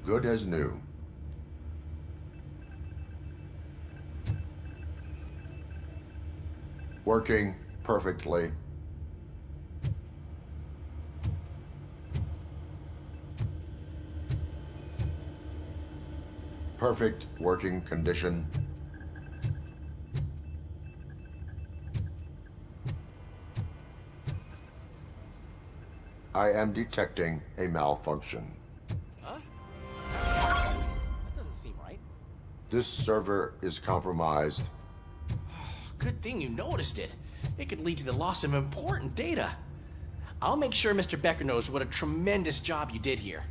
Good as new. Working perfectly. Perfect working condition. I am detecting a malfunction. Huh? That doesn't seem right. This server is compromised. Good thing you noticed it. It could lead to the loss of important data. I'll make sure Mr. Becker knows what a tremendous job you did here.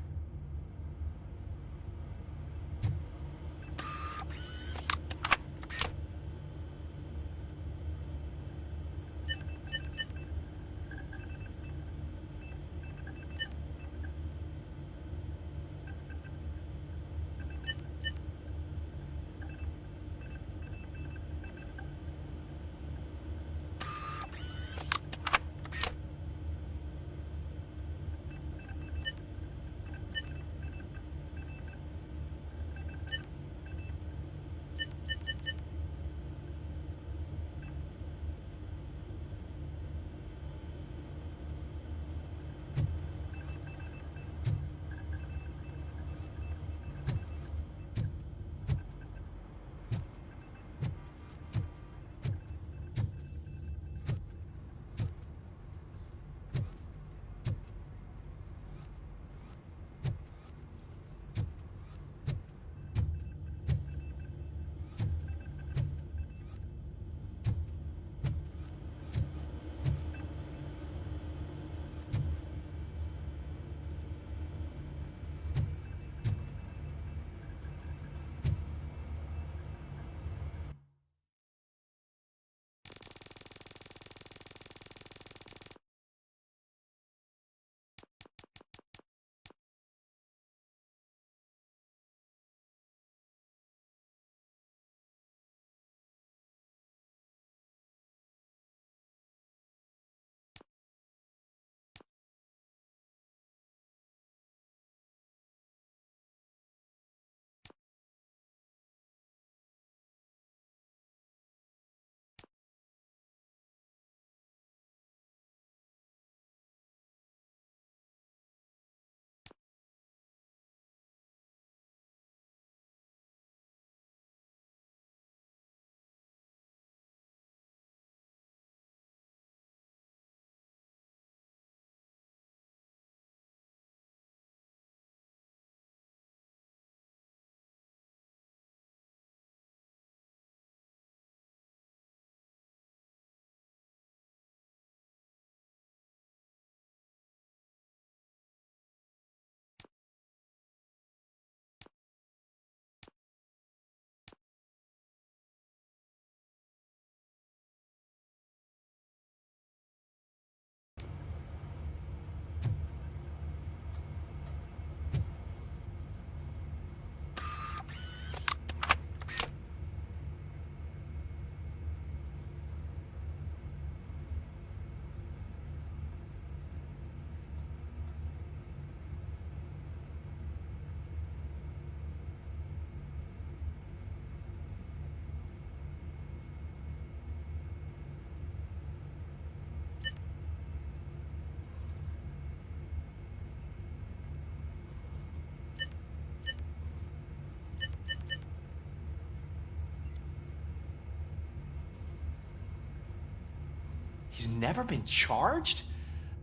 He's never been charged?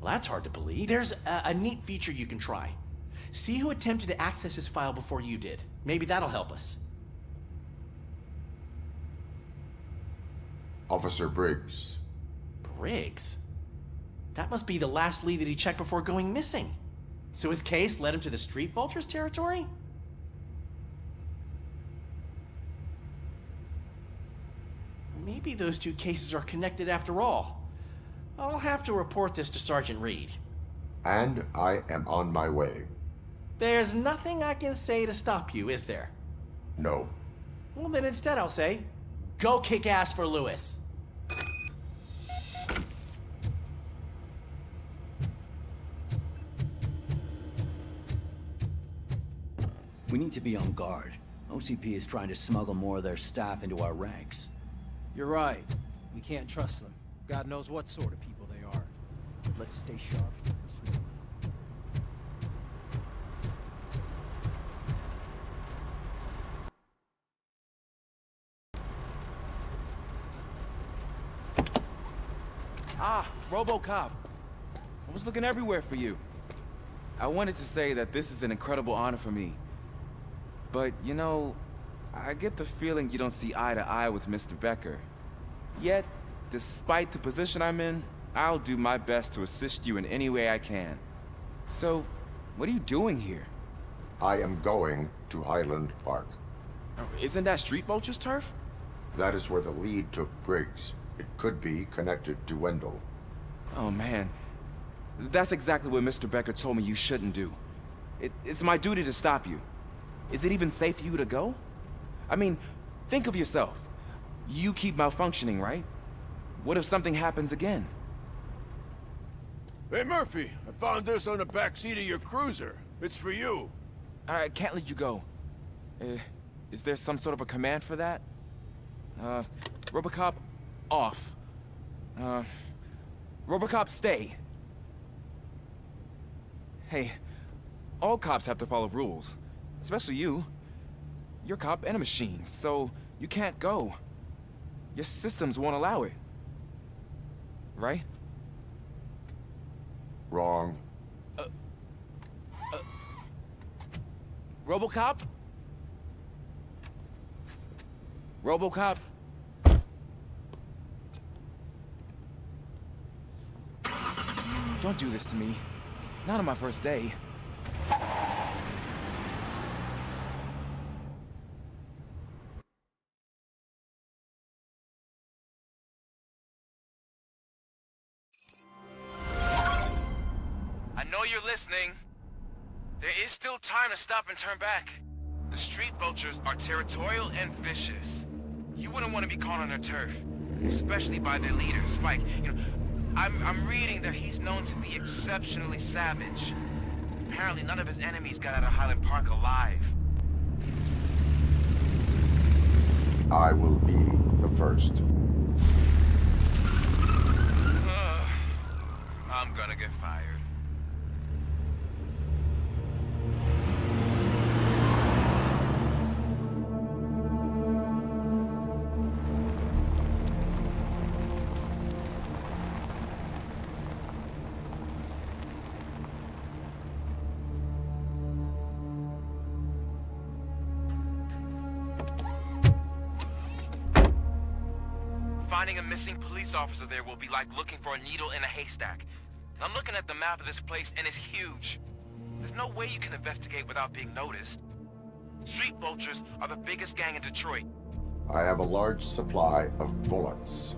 Well, that's hard to believe. There's a neat feature you can try. See who attempted to access his file before you did. Maybe that'll help us. Officer Briggs. Briggs? That must be the last lead that he checked before going missing. So his case led him to the Street Vultures territory? Maybe those two cases are connected after all. I'll have to report this to Sergeant Reed. And I am on my way. There's nothing I can say to stop you, is there? No. Well, then instead I'll say, go kick ass for Lewis. We need to be on guard. OCP is trying to smuggle more of their staff into our ranks. You're right. We can't trust them. God knows what sort of people they are. Let's stay sharp and smart. Ah, RoboCop. I was looking everywhere for you. I wanted to say that this is an incredible honor for me. But, you know, I get the feeling you don't see eye to eye with Mr. Becker. Yet, despite the position I'm in, I'll do my best to assist you in any way I can. So, what are you doing here? I am going to Highland Park. Isn't that Street Vulture's turf? That is where the lead took Briggs. It could be connected to Wendell. Oh, man. That's exactly what Mr. Becker told me you shouldn't do. It's my duty to stop you. Is it even safe for you to go? I mean, think of yourself. You keep malfunctioning, right? What if something happens again? Hey, Murphy, I found this on the back seat of your cruiser. It's for you. I can't let you go. Is there some sort of a command for that? RoboCop, off. RoboCop, stay. Hey, all cops have to follow rules. Especially you. You're a cop and a machine, so you can't go. Your systems won't allow it. Right? Wrong. RoboCop? RoboCop? Don't do this to me. Not on my first day. I know you're listening. There is still time to stop and turn back. The street vultures are territorial and vicious. You wouldn't want to be caught on their turf, especially by their leader, Spike. You know, I'm reading that he's known to be exceptionally savage. Apparently none of his enemies got out of Highland Park alive. I will be the first. I'm gonna get fired. Finding a missing police officer there will be like looking for a needle in a haystack. I'm looking at the map of this place and it's huge. There's no way you can investigate without being noticed. Street vultures are the biggest gang in Detroit. I have a large supply of bullets.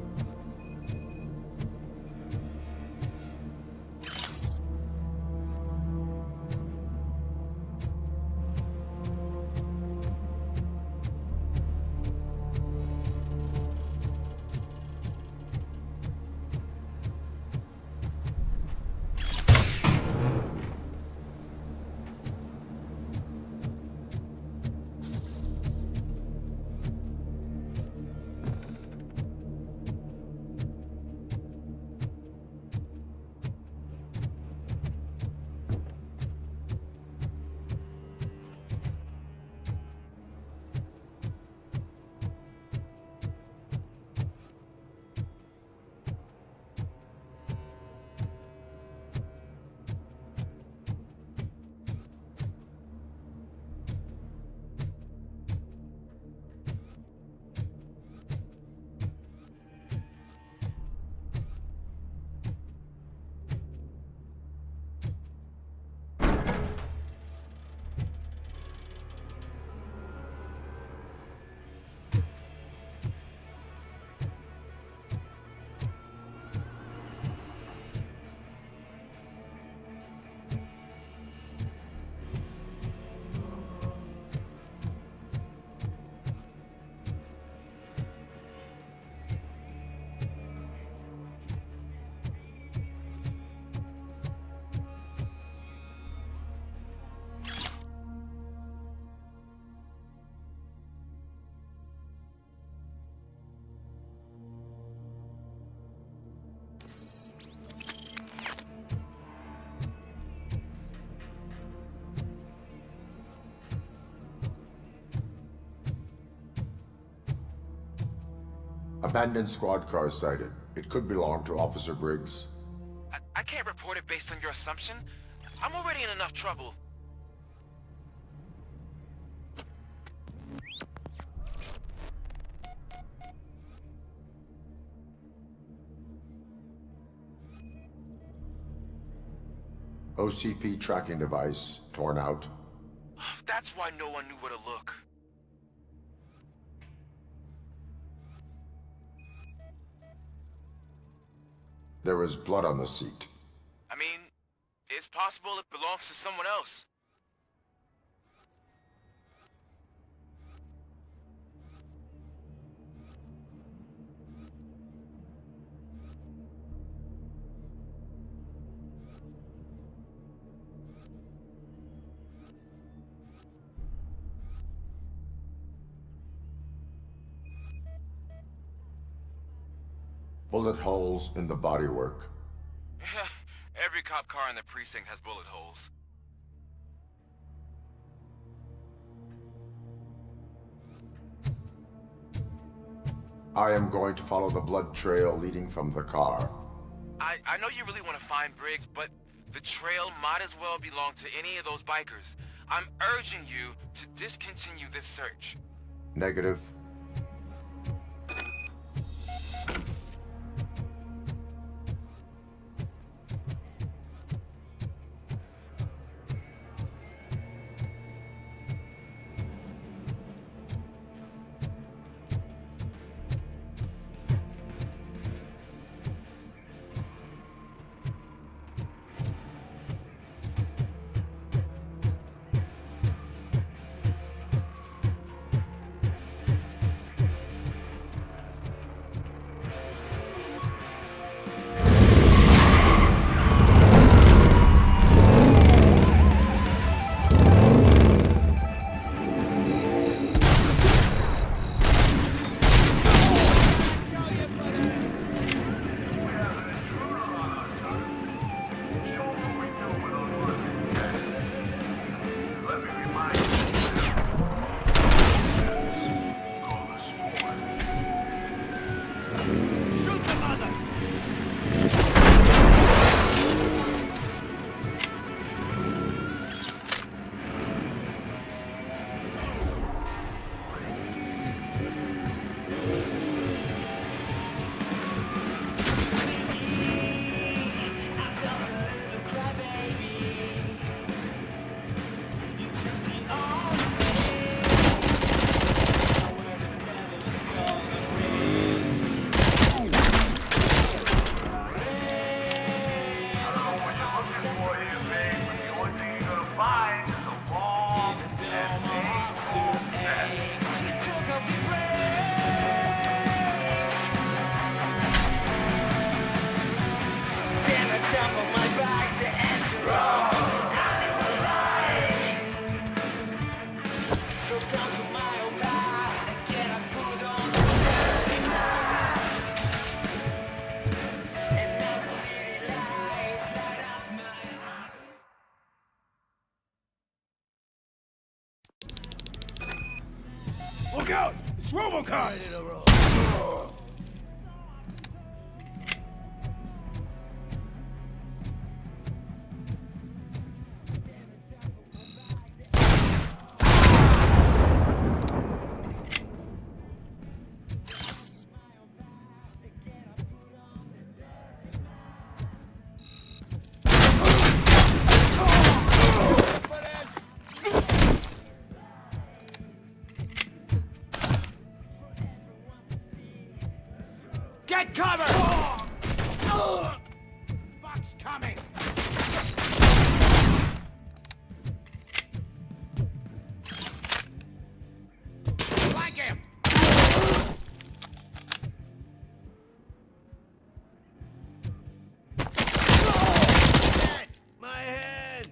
Abandoned squad car sighted. It could belong to Officer Briggs. I can't report it based on your assumption. I'm already in enough trouble. OCP tracking device torn out. That's why no one knew where to look. There is blood on the seat. I mean, it's possible it belongs to someone else. Bullet holes in the bodywork. Every cop car in the precinct has bullet holes. I am going to follow the blood trail leading from the car. I know you really want to find Briggs, but the trail might as well belong to any of those bikers. I'm urging you to discontinue this search. Negative. Look out! It's RoboCop! Get cover! Fuck's coming! Flank him! My head!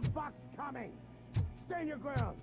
fuck's coming! Stand your ground!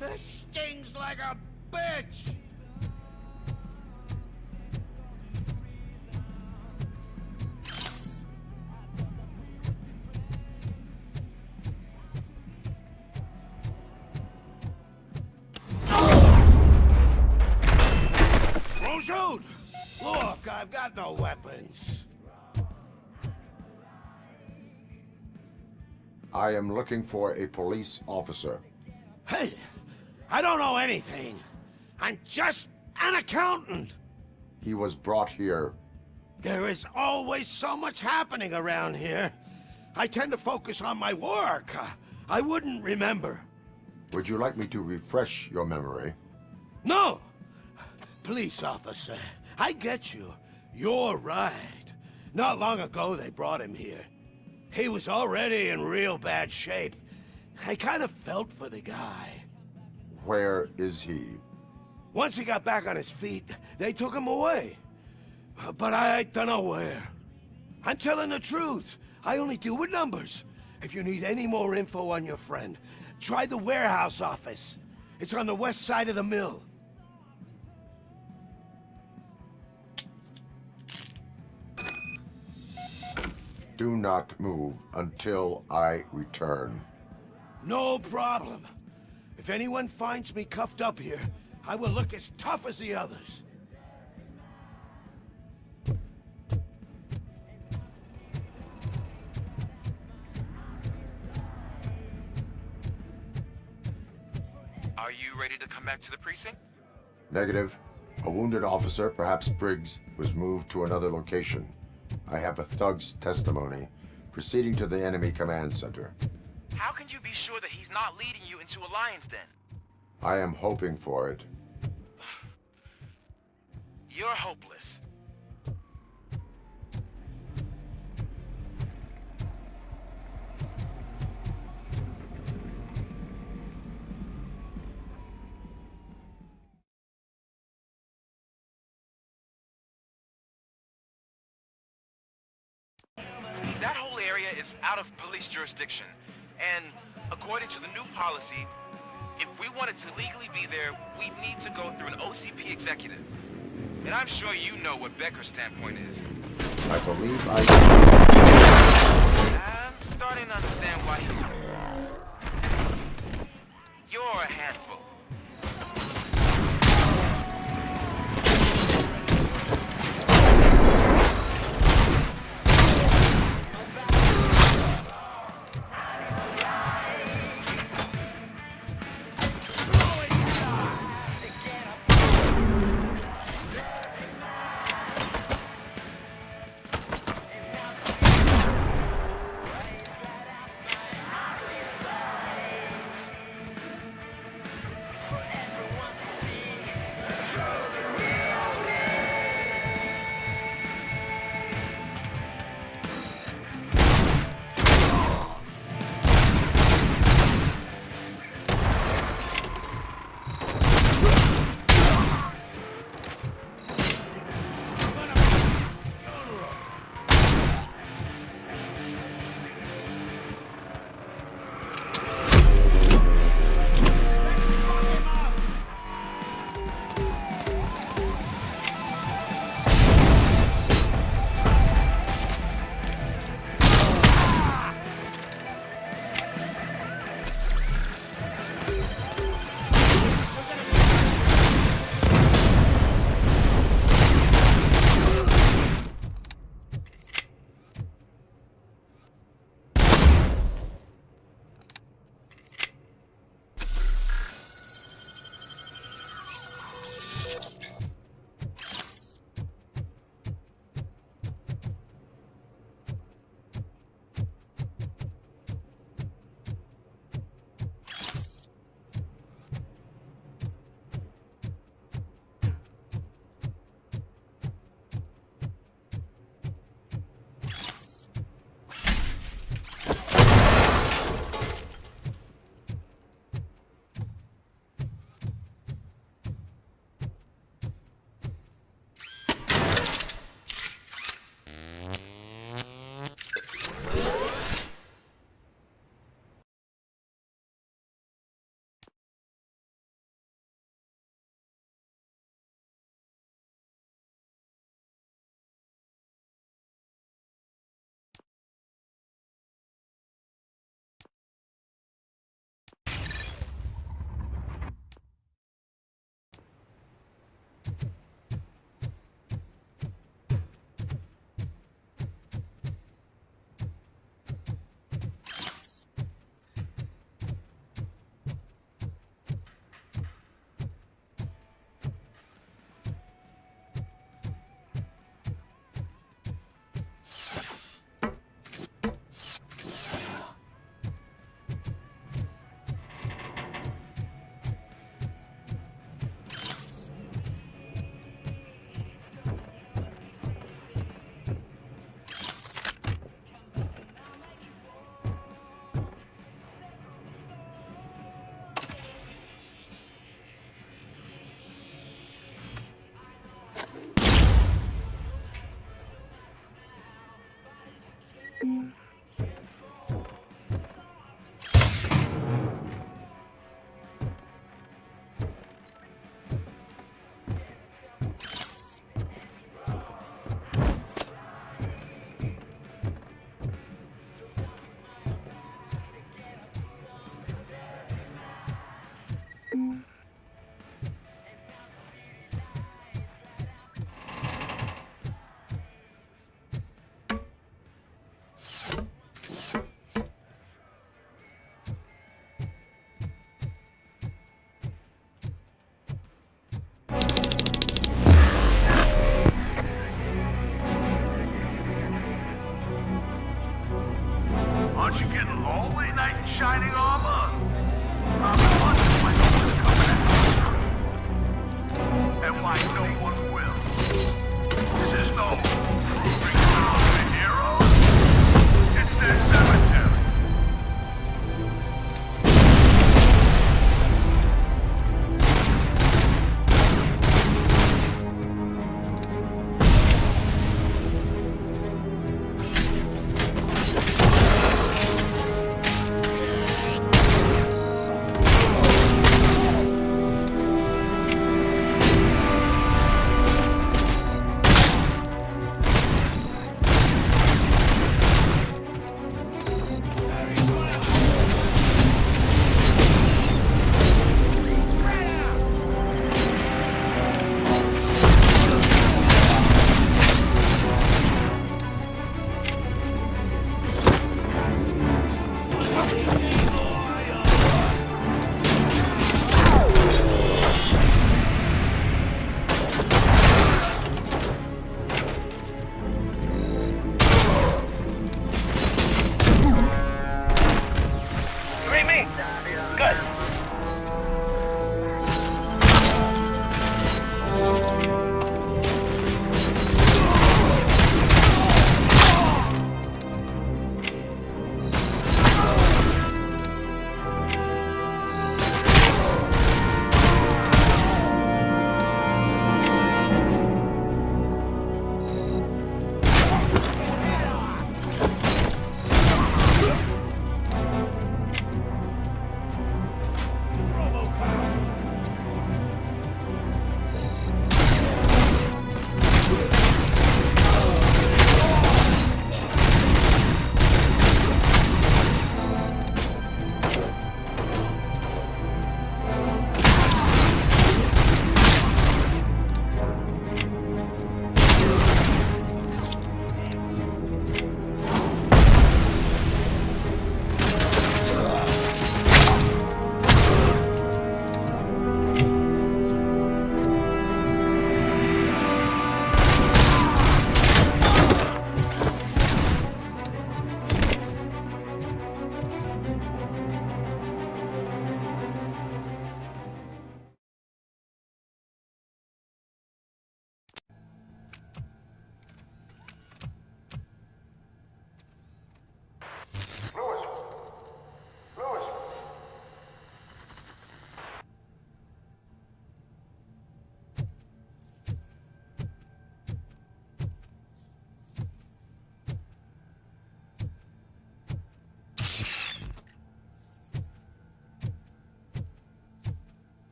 This stings like a bitch! Don't shoot! Look, I've got no weapons. I am looking for a police officer. Hey, I don't know anything. I'm just an accountant. He was brought here. There is always so much happening around here. I tend to focus on my work. I wouldn't remember. Would you like me to refresh your memory? No! Police officer, I get you. You're right. Not long ago they brought him here. He was already in real bad shape. I kind of felt for the guy. Where is he? Once he got back on his feet, they took him away. But I don't know where. I'm telling the truth. I only deal with numbers. If you need any more info on your friend, try the warehouse office. It's on the west side of the mill. Do not move until I return. No problem. If anyone finds me cuffed up here, I will look as tough as the others. Are you ready to come back to the precinct? Negative. A wounded officer, perhaps Briggs, was moved to another location. I have a thug's testimony, proceeding to the enemy command center. How can you be sure that he's not leading you into a lion's den? I am hoping for it. You're hopeless. That whole area is out of police jurisdiction, and according to the new policy, if we wanted to legally be there, we'd need to go through an OCP executive. And I'm sure you know what Becker's standpoint is. I believe I'm starting to understand why he's coming. You're a handful.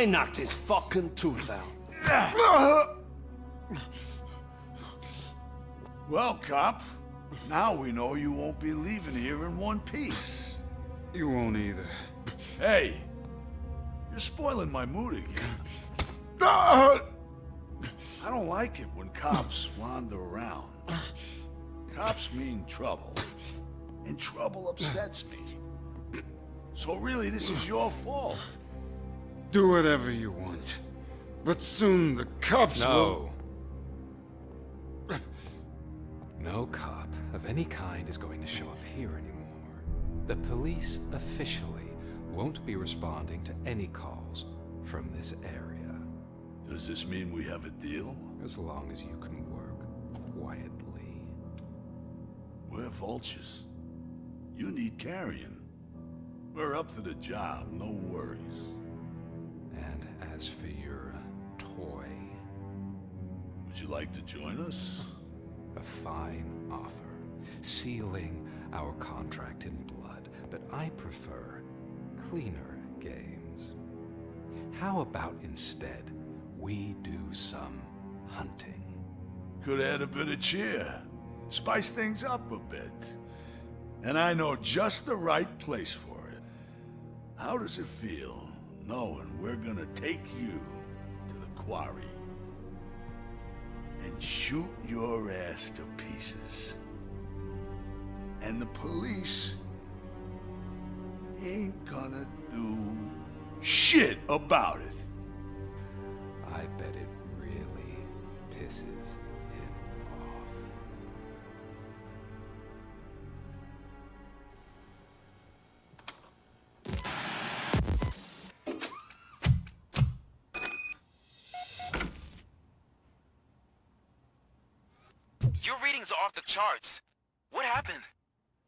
knocked his fucking tooth out. Well, cop, now we know you won't be leaving here in one piece. You won't either. Hey, you're spoiling my mood again. I don't like it when cops wander around. Cops mean trouble, and trouble upsets me. So really, this is your fault. Do whatever you want. But soon the cops will... No cop of any kind is going to show up here anymore. The police officially won't be responding to any calls from this area. Does this mean we have a deal? As long as you can work quietly. We're vultures. You need carrion. We're up to the job, no worries. And as for your toy... Would you like to join us? A fine offer, sealing our contract in blood, but I prefer cleaner games. How about instead we do some hunting? Could add a bit of cheer, spice things up a bit. And I know just the right place for it. How does it feel knowing we're gonna take you to the quarry and shoot your ass to pieces? And the police ain't gonna do shit about it. I bet it really pisses him off. Your readings are off the charts. What happened?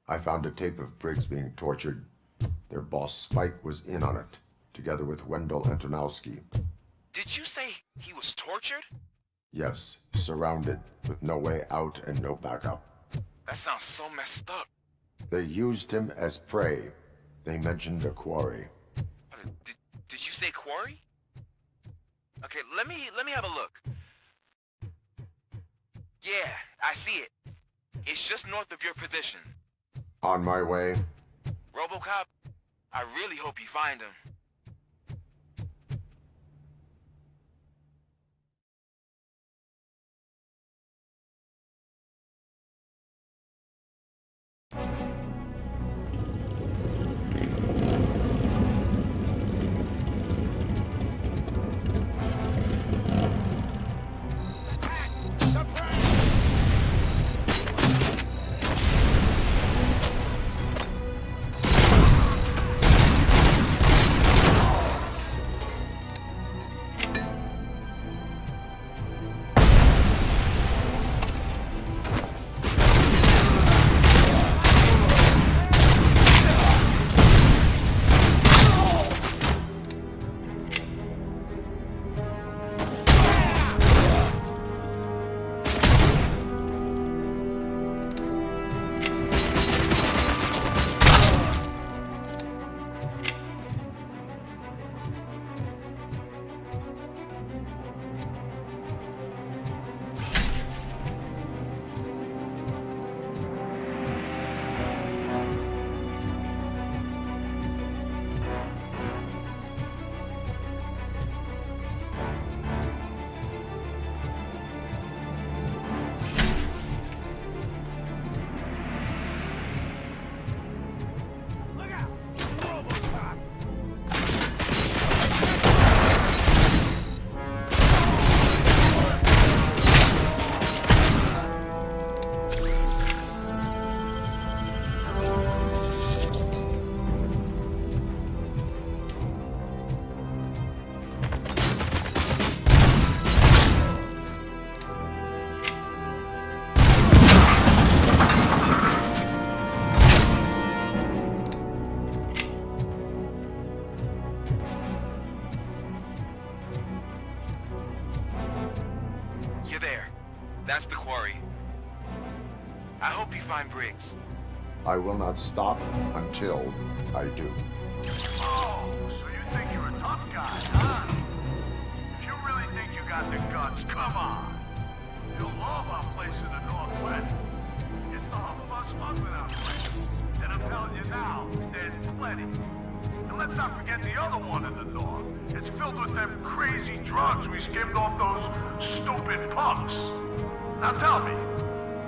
I found a tape of Briggs being tortured. Their boss Spike was in on it, together with Wendell Antonowski. Did you say he was tortured? Yes, surrounded, with no way out and no backup. That sounds so messed up. They used him as prey. They mentioned a quarry. Did you say quarry? Okay, let me have a look. Yeah, I see it. It's just north of your position. On my way. RoboCop, I really hope you find him. That's the quarry. I hope you find Briggs. I will not stop until I do. Oh, so you think you're a tough guy, huh? drugs, come on. You'll love our place in the Northwest. It's the hub of our smuggling operation. And I'm telling you now, there's plenty. And let's not forget the other one in the north. It's filled with them crazy drugs we skimmed off those stupid punks. Now tell me,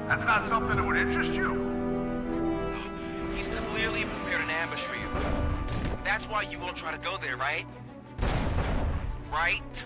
that's not something that would interest you? He's clearly prepared an ambush for you. That's why you won't try to go there, right? Right?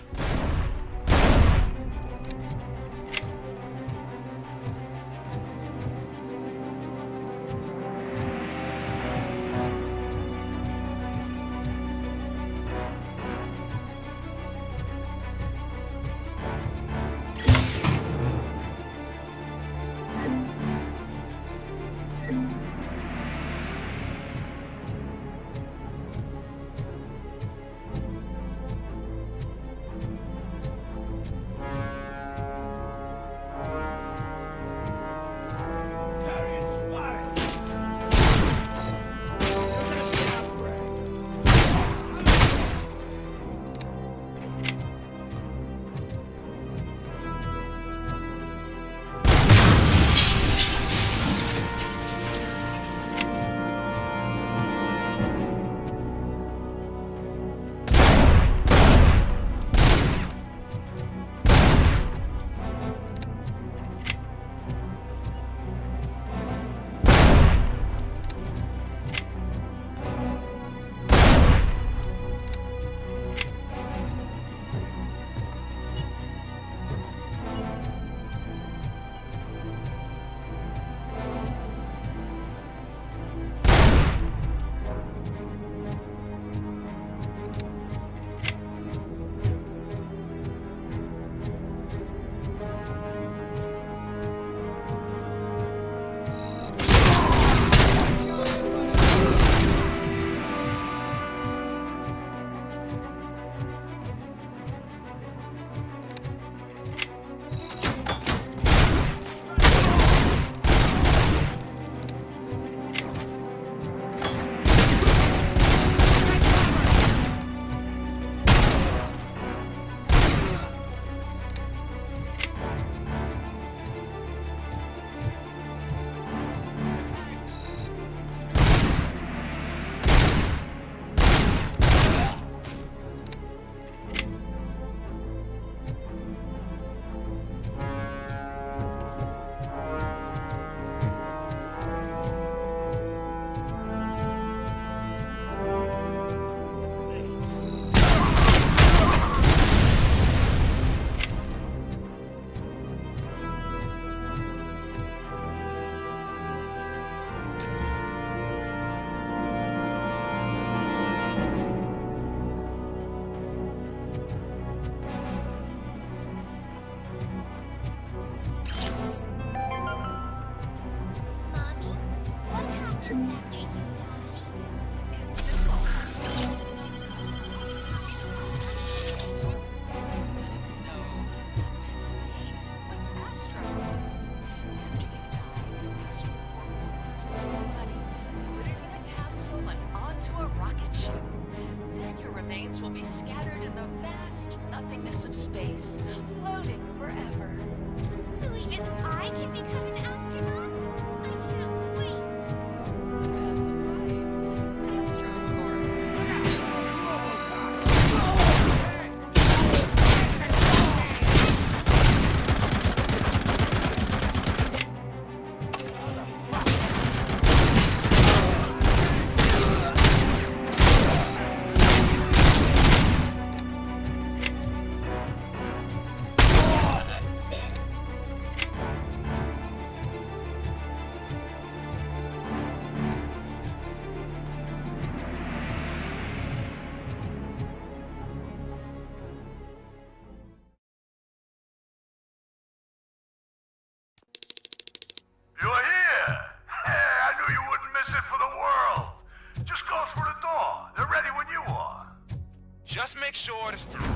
Just make sure to stop.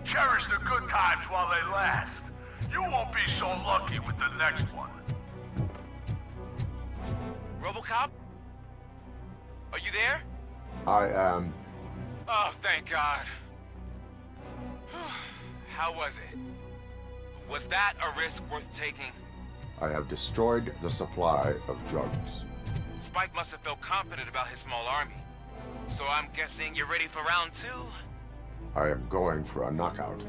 Cherish the good times while they last. You won't be so lucky with the next one. RoboCop? Are you there? I am. Oh, thank God. How was it? Was that a risk worth taking? I have destroyed the supply of drugs. Spike must have felt confident about his small army. So I'm guessing you're ready for round two? I am going for a knockout.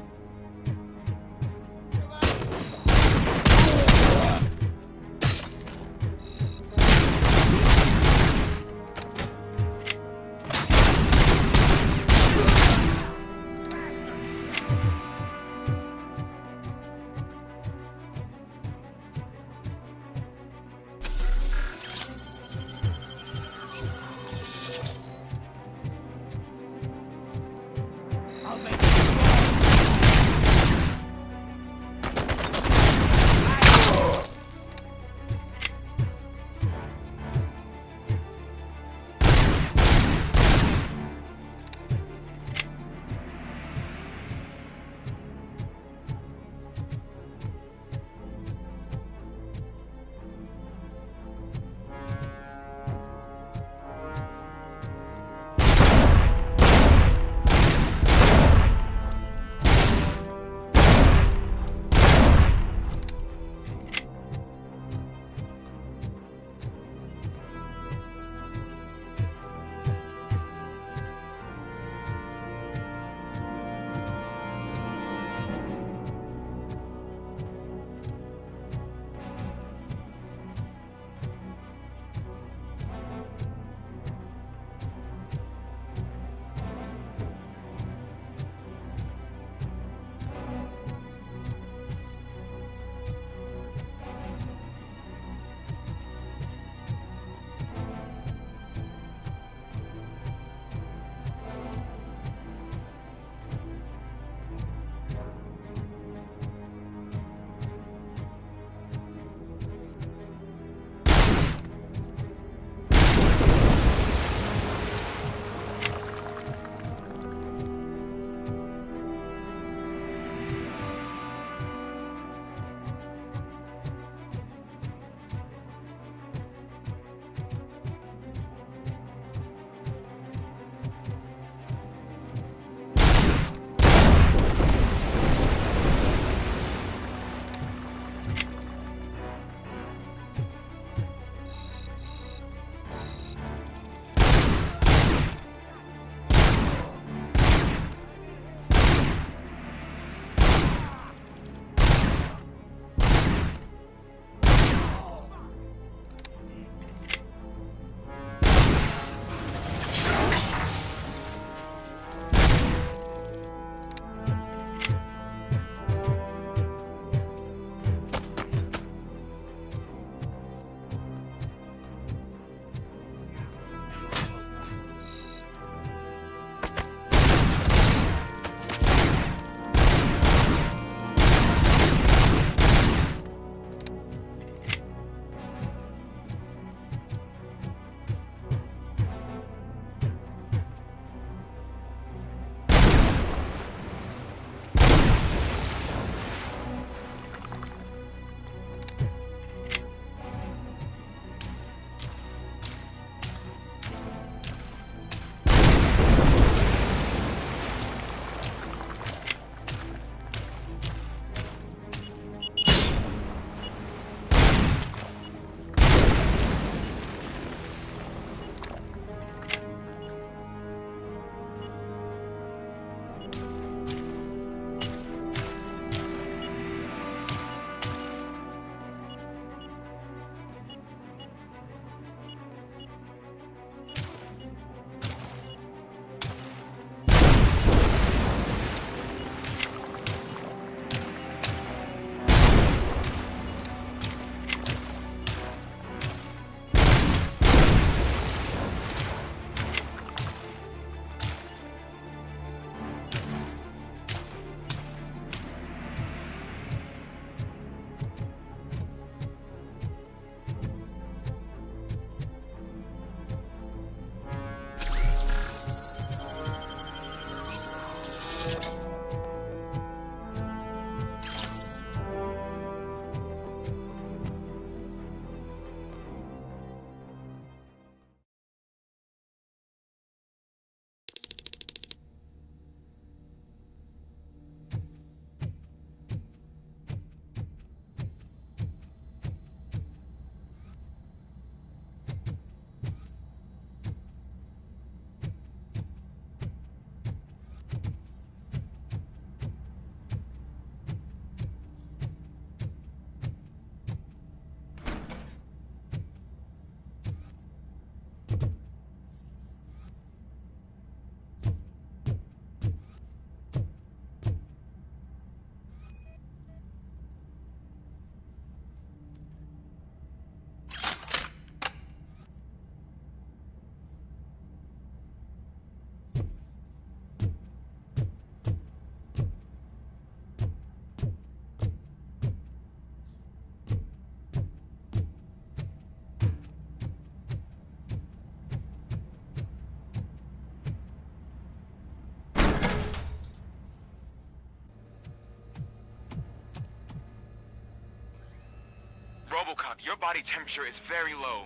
RoboCop, your body temperature is very low.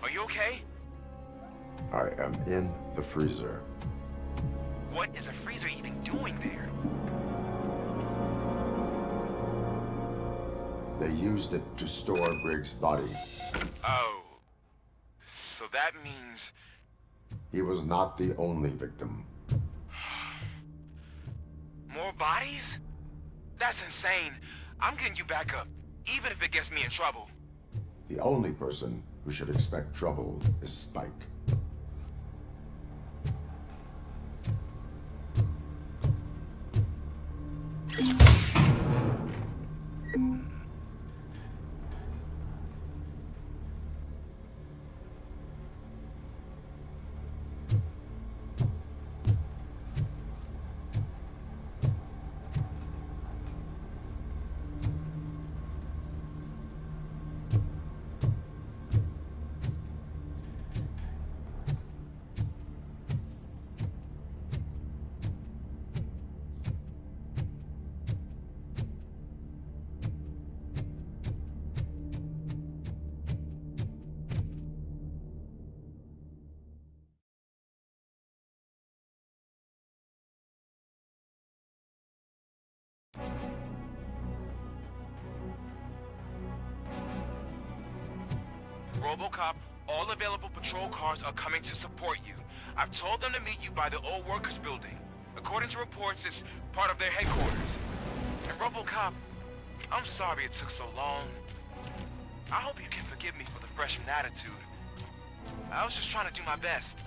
Are you okay? I am in the freezer. What is a freezer even doing there? They used it to store Briggs' body. Oh. So that means... He was not the only victim. More bodies? That's insane. I'm getting you back up, even if it gets me in trouble. The only person who should expect trouble is Spike. RoboCop, all available patrol cars are coming to support you. I've told them to meet you by the old workers building. According to reports, it's part of their headquarters. And RoboCop, I'm sorry it took so long. I hope you can forgive me for the freshman attitude. I was just trying to do my best.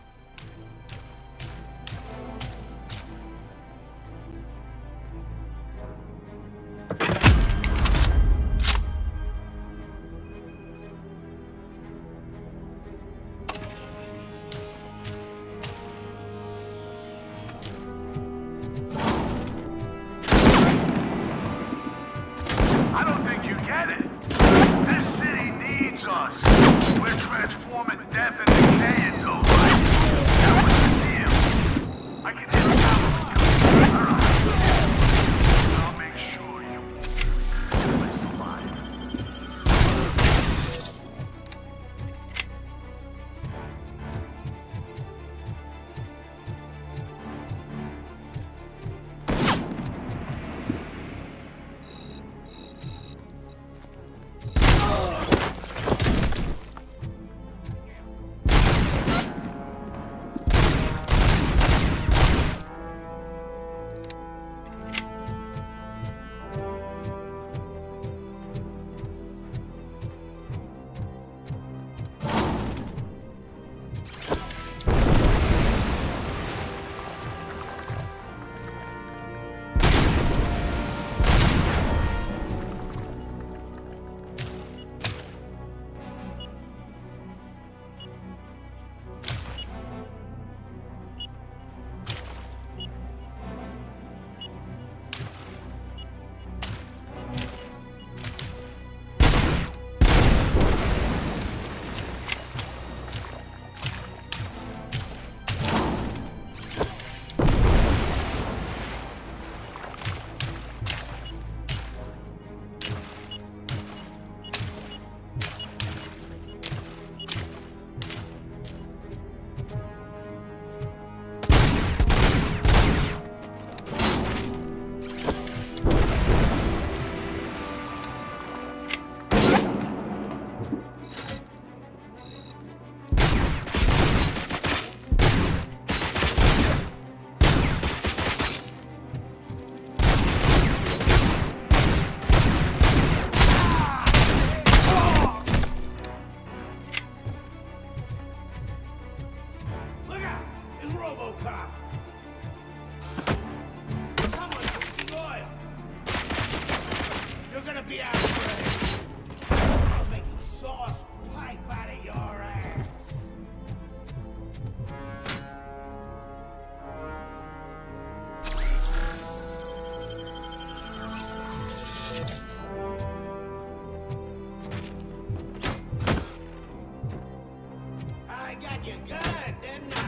I don't think you get it. This city needs us. We're transforming death and decay into life. That was the deal. I can hear it now. All right. I'll make sure you place the line. RoboCop! Someone put the oil! You're gonna be out of break! I'll make sauce pipe out of your ass! I got you good, didn't I?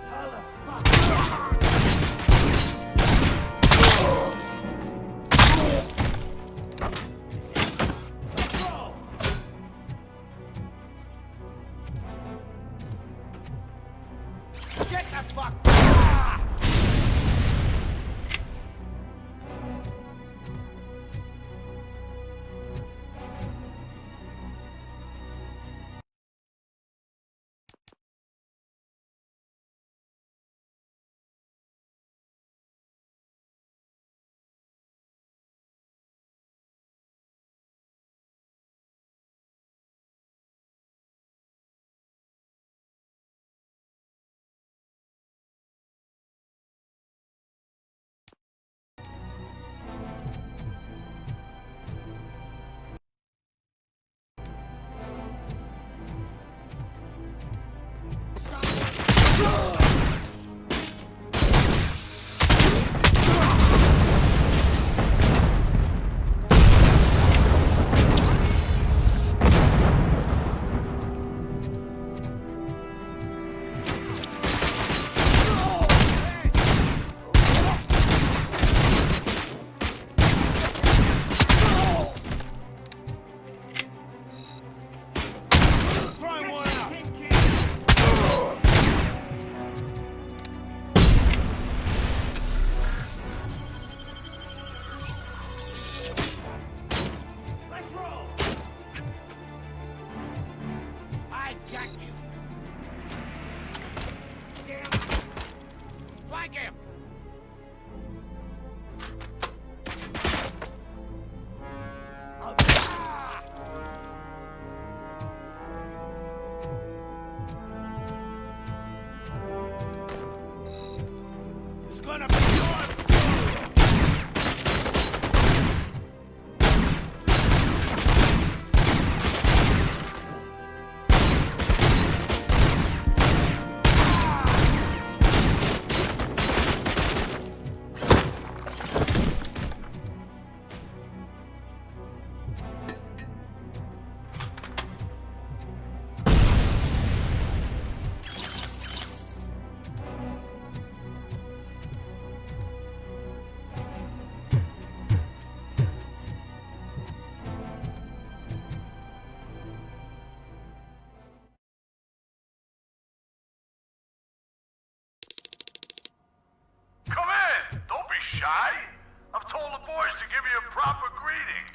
How the fuck? Get the fuck... Shy? I've told the boys to give you a proper greeting.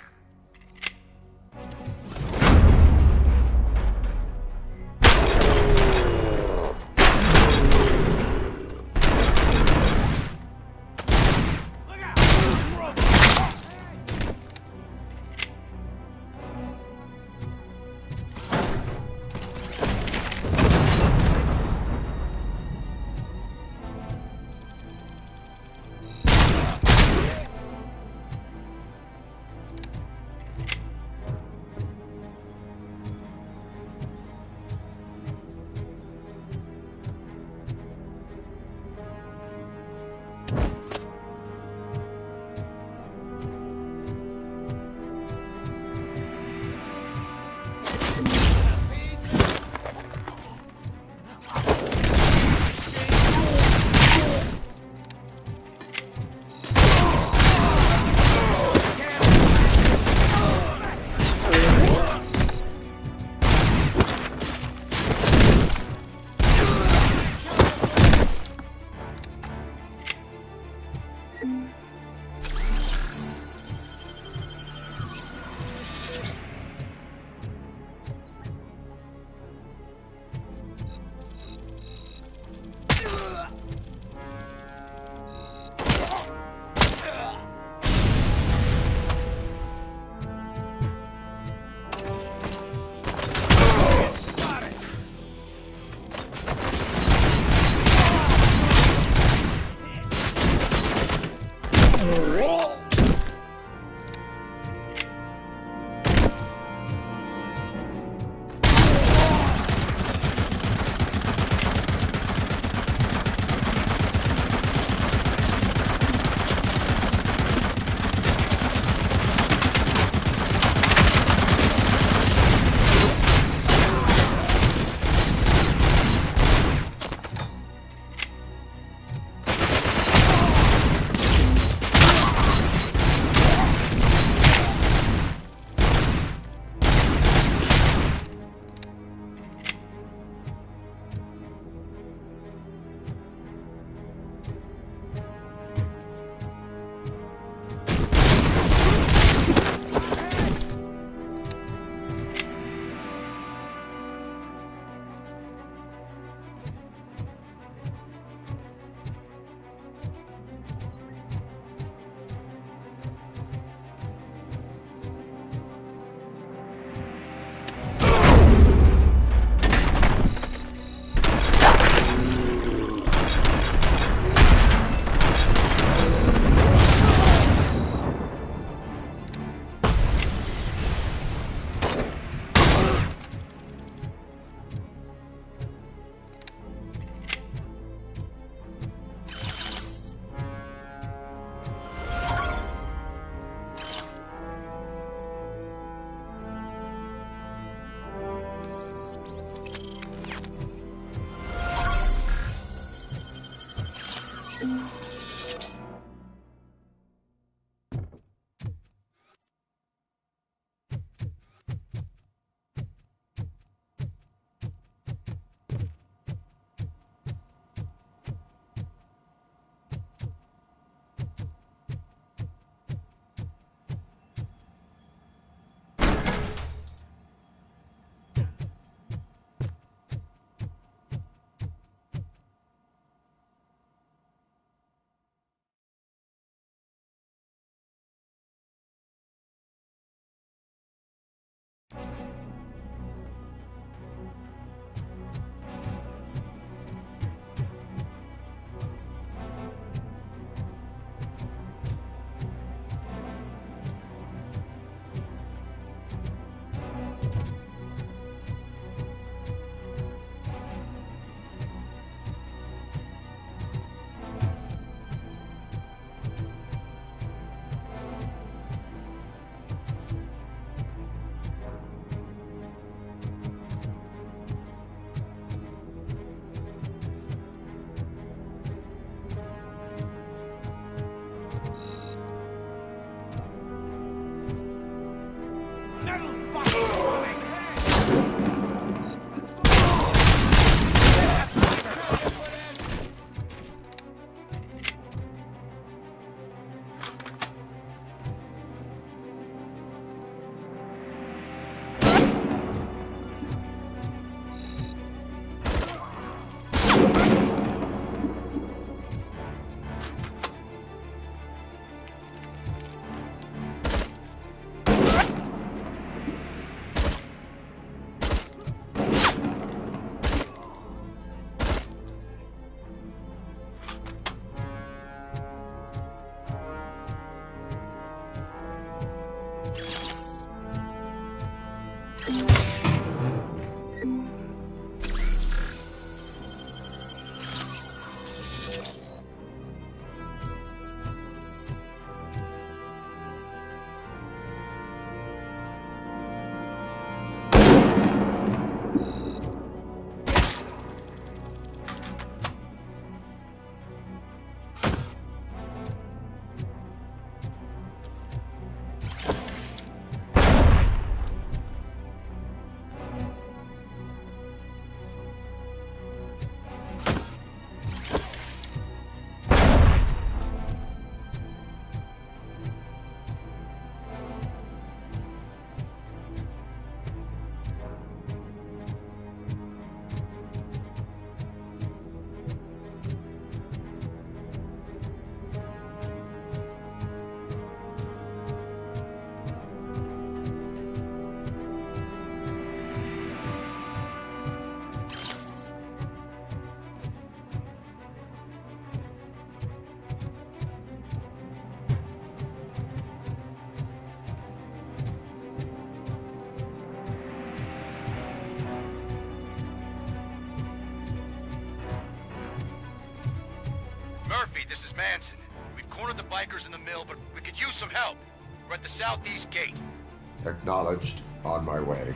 Murphy, this is Manson. We've cornered the bikers in the mill, but we could use some help. We're at the southeast gate. Acknowledged. On my way.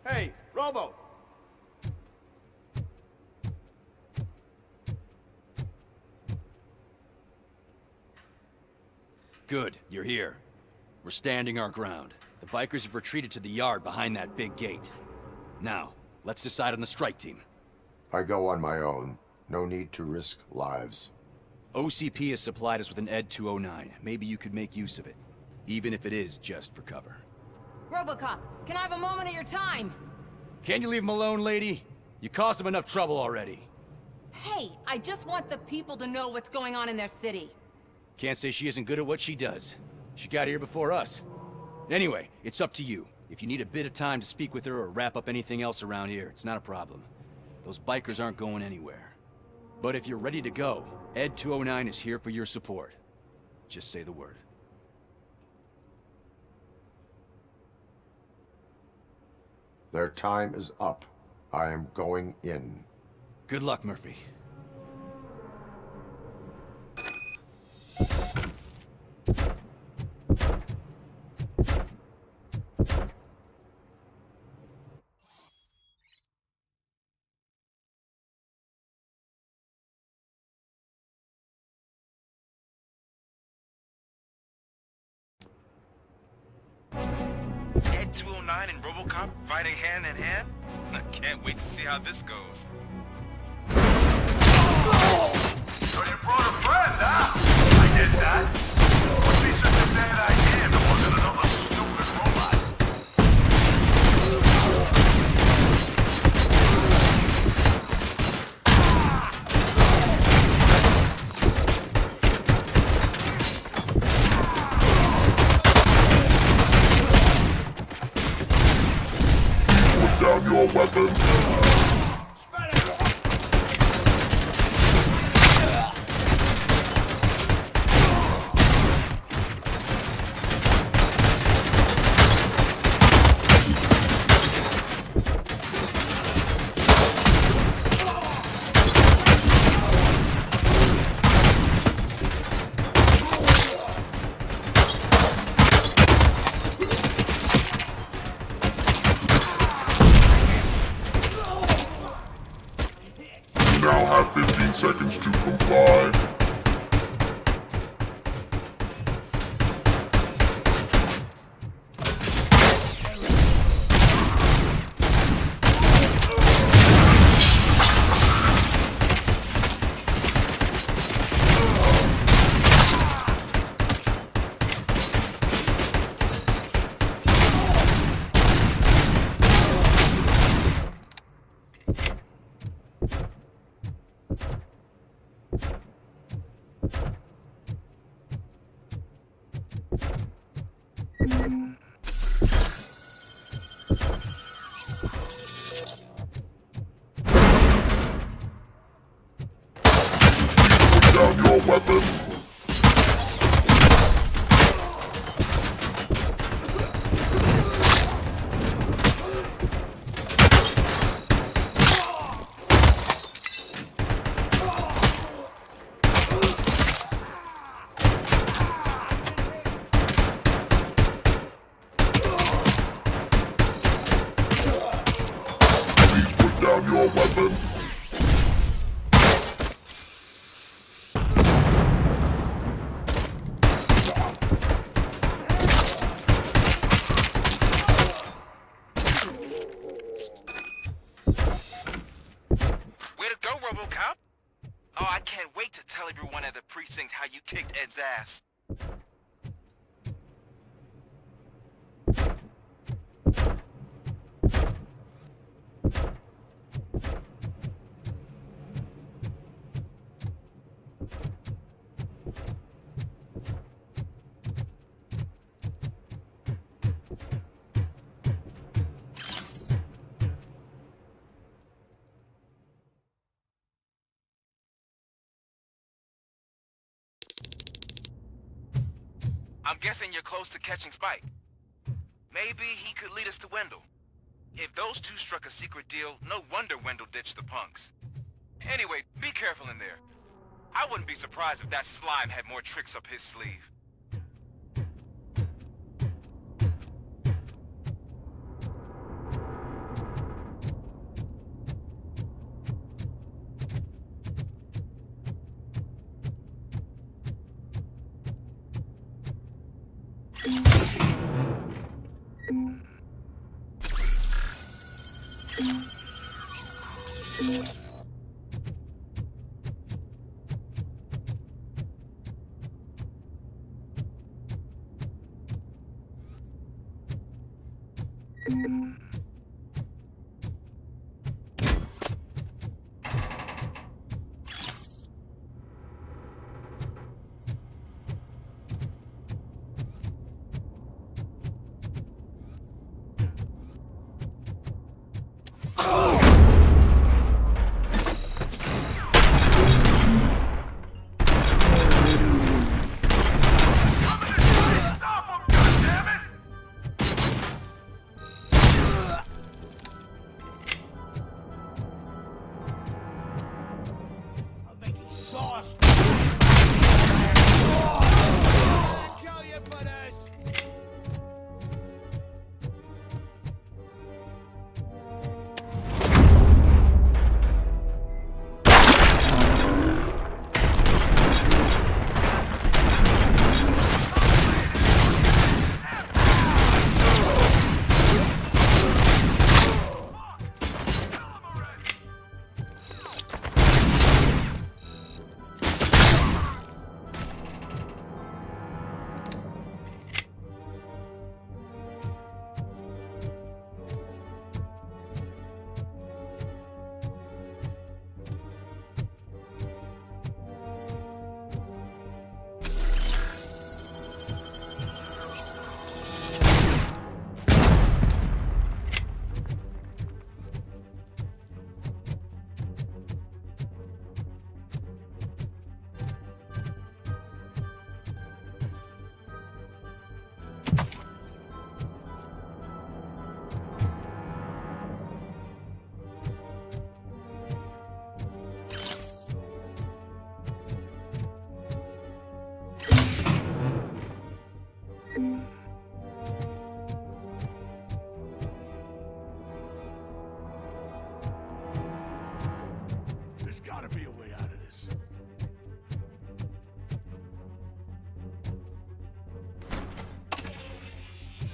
Hey, Robo! Good, you're here. We're standing our ground. The bikers have retreated to the yard behind that big gate. Now, let's decide on the strike team. I go on my own. No need to risk lives. OCP has supplied us with an ED 209. Maybe you could make use of it, even if it is just for cover. RoboCop, can I have a moment of your time? Can you leave him alone, lady? You caused him enough trouble already. Hey, I just want the people to know what's going on in their city. Can't say she isn't good at what she does. She got here before us. Anyway, it's up to you. If you need a bit of time to speak with her or wrap up anything else around here, it's not a problem. Those bikers aren't going anywhere. But if you're ready to go, ED 209 is here for your support. Just say the word. Their time is up. I am going in. Good luck, Murphy. Ed 209 and RoboCop fighting hand in hand? I can't wait to see how this goes. So you brought a friend, huh? I did that. Would be such a bad idea if it wasn't another stupid robot. Put down your weapon. Now have 15 seconds to comply. Put down your weapon. your weapon. Way to go, RoboCop! Oh, I can't wait to tell everyone at the precinct how you kicked Ed's ass. I'm guessing you're close to catching Spike. Maybe he could lead us to Wendell. If those two struck a secret deal, no wonder Wendell ditched the punks. Anyway, be careful in there. I wouldn't be surprised if that slime had more tricks up his sleeve.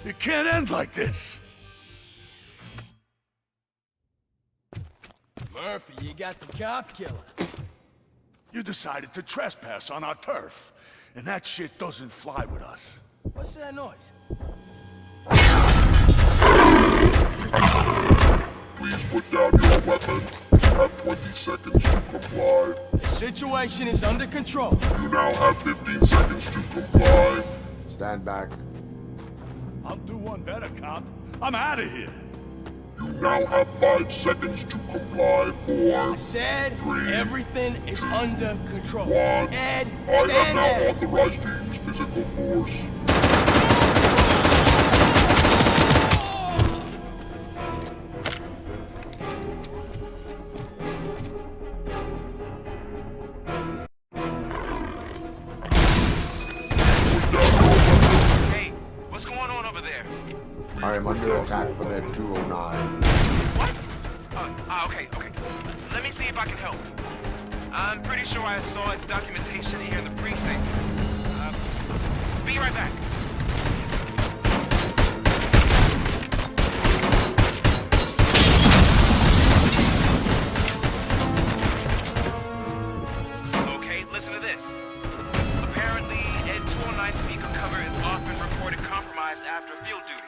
It can't end like this. Murphy, you got the cop killer. You decided to trespass on our turf, and that shit doesn't fly with us. What's that noise? Please put down your weapon. You have 20 seconds to comply. The situation is under control. You now have 15 seconds to comply. Stand back. I'll do one better, cop. I'm out of here. You now have 5 seconds to comply. 4, I said 3, everything is under control. 1. Ed, I am stand now there. authorized to use physical force. Hey, what's going on over there? I am under attack from Ed 209. What? Okay. Let me see if I can help. I'm pretty sure I saw its documentation here in the precinct. Be right back. Okay, listen to this. Apparently, Ed 209 speaker cover has often reported compromised after field duty.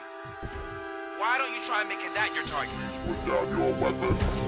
Why don't you try making that your target? Put down your weapons.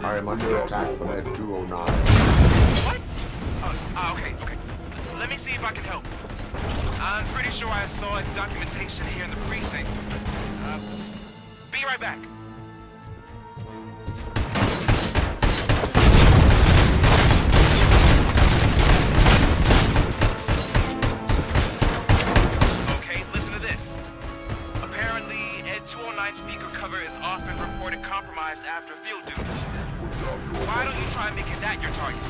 I am under attack from Ed 209. What? Okay. Let me see if I can help. I'm pretty sure I saw its documentation here in the precinct. Be right back. Okay, listen to this. Apparently, Ed 209 speaker cover is often reported compromised after field duty. Why don't you try making that your target?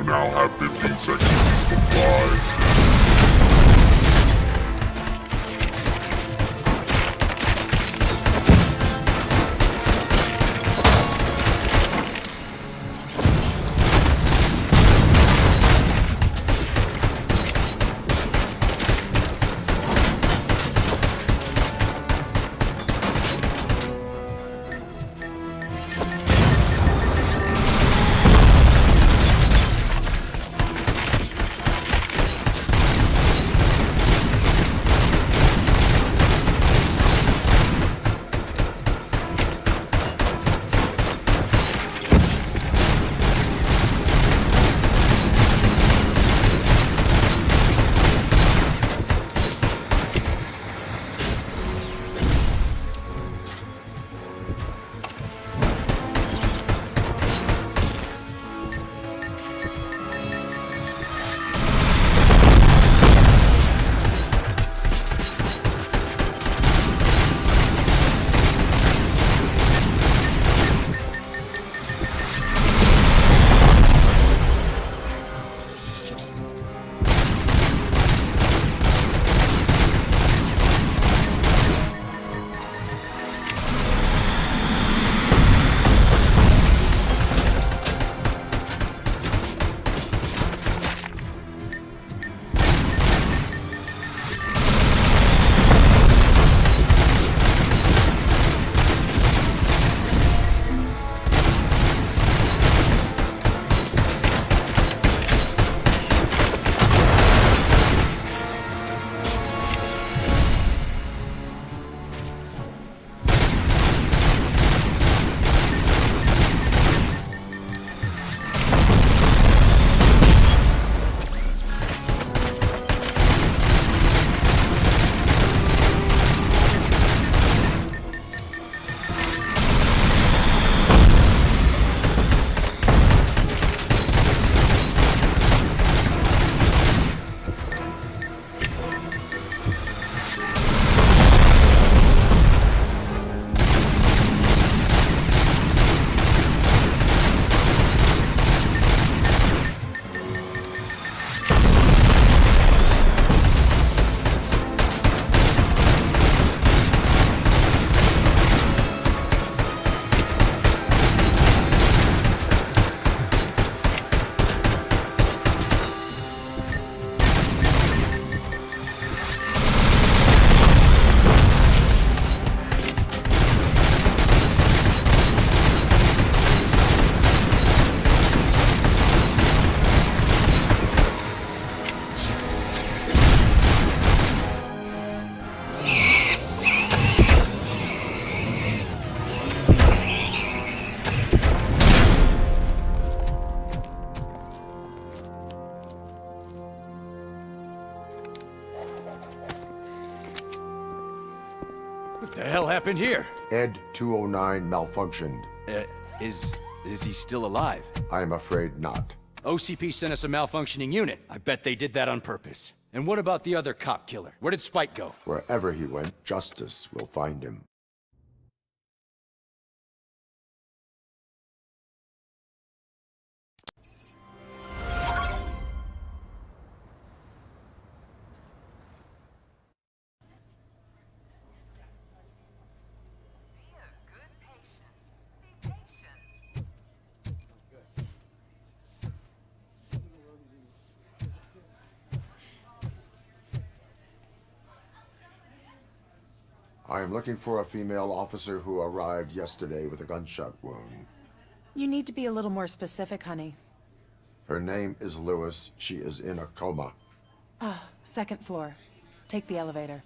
Now have 15 seconds to comply. happened here? Ed 209 malfunctioned. Is he still alive? I am afraid not. OCP sent us a malfunctioning unit. I bet they did that on purpose. And what about the other cop killer? Where did Spike go? Wherever he went, justice will find him. I am looking for a female officer who arrived yesterday with a gunshot wound. You need to be a little more specific, honey. Her name is Lewis. She is in a coma. Ah, second floor. Take the elevator.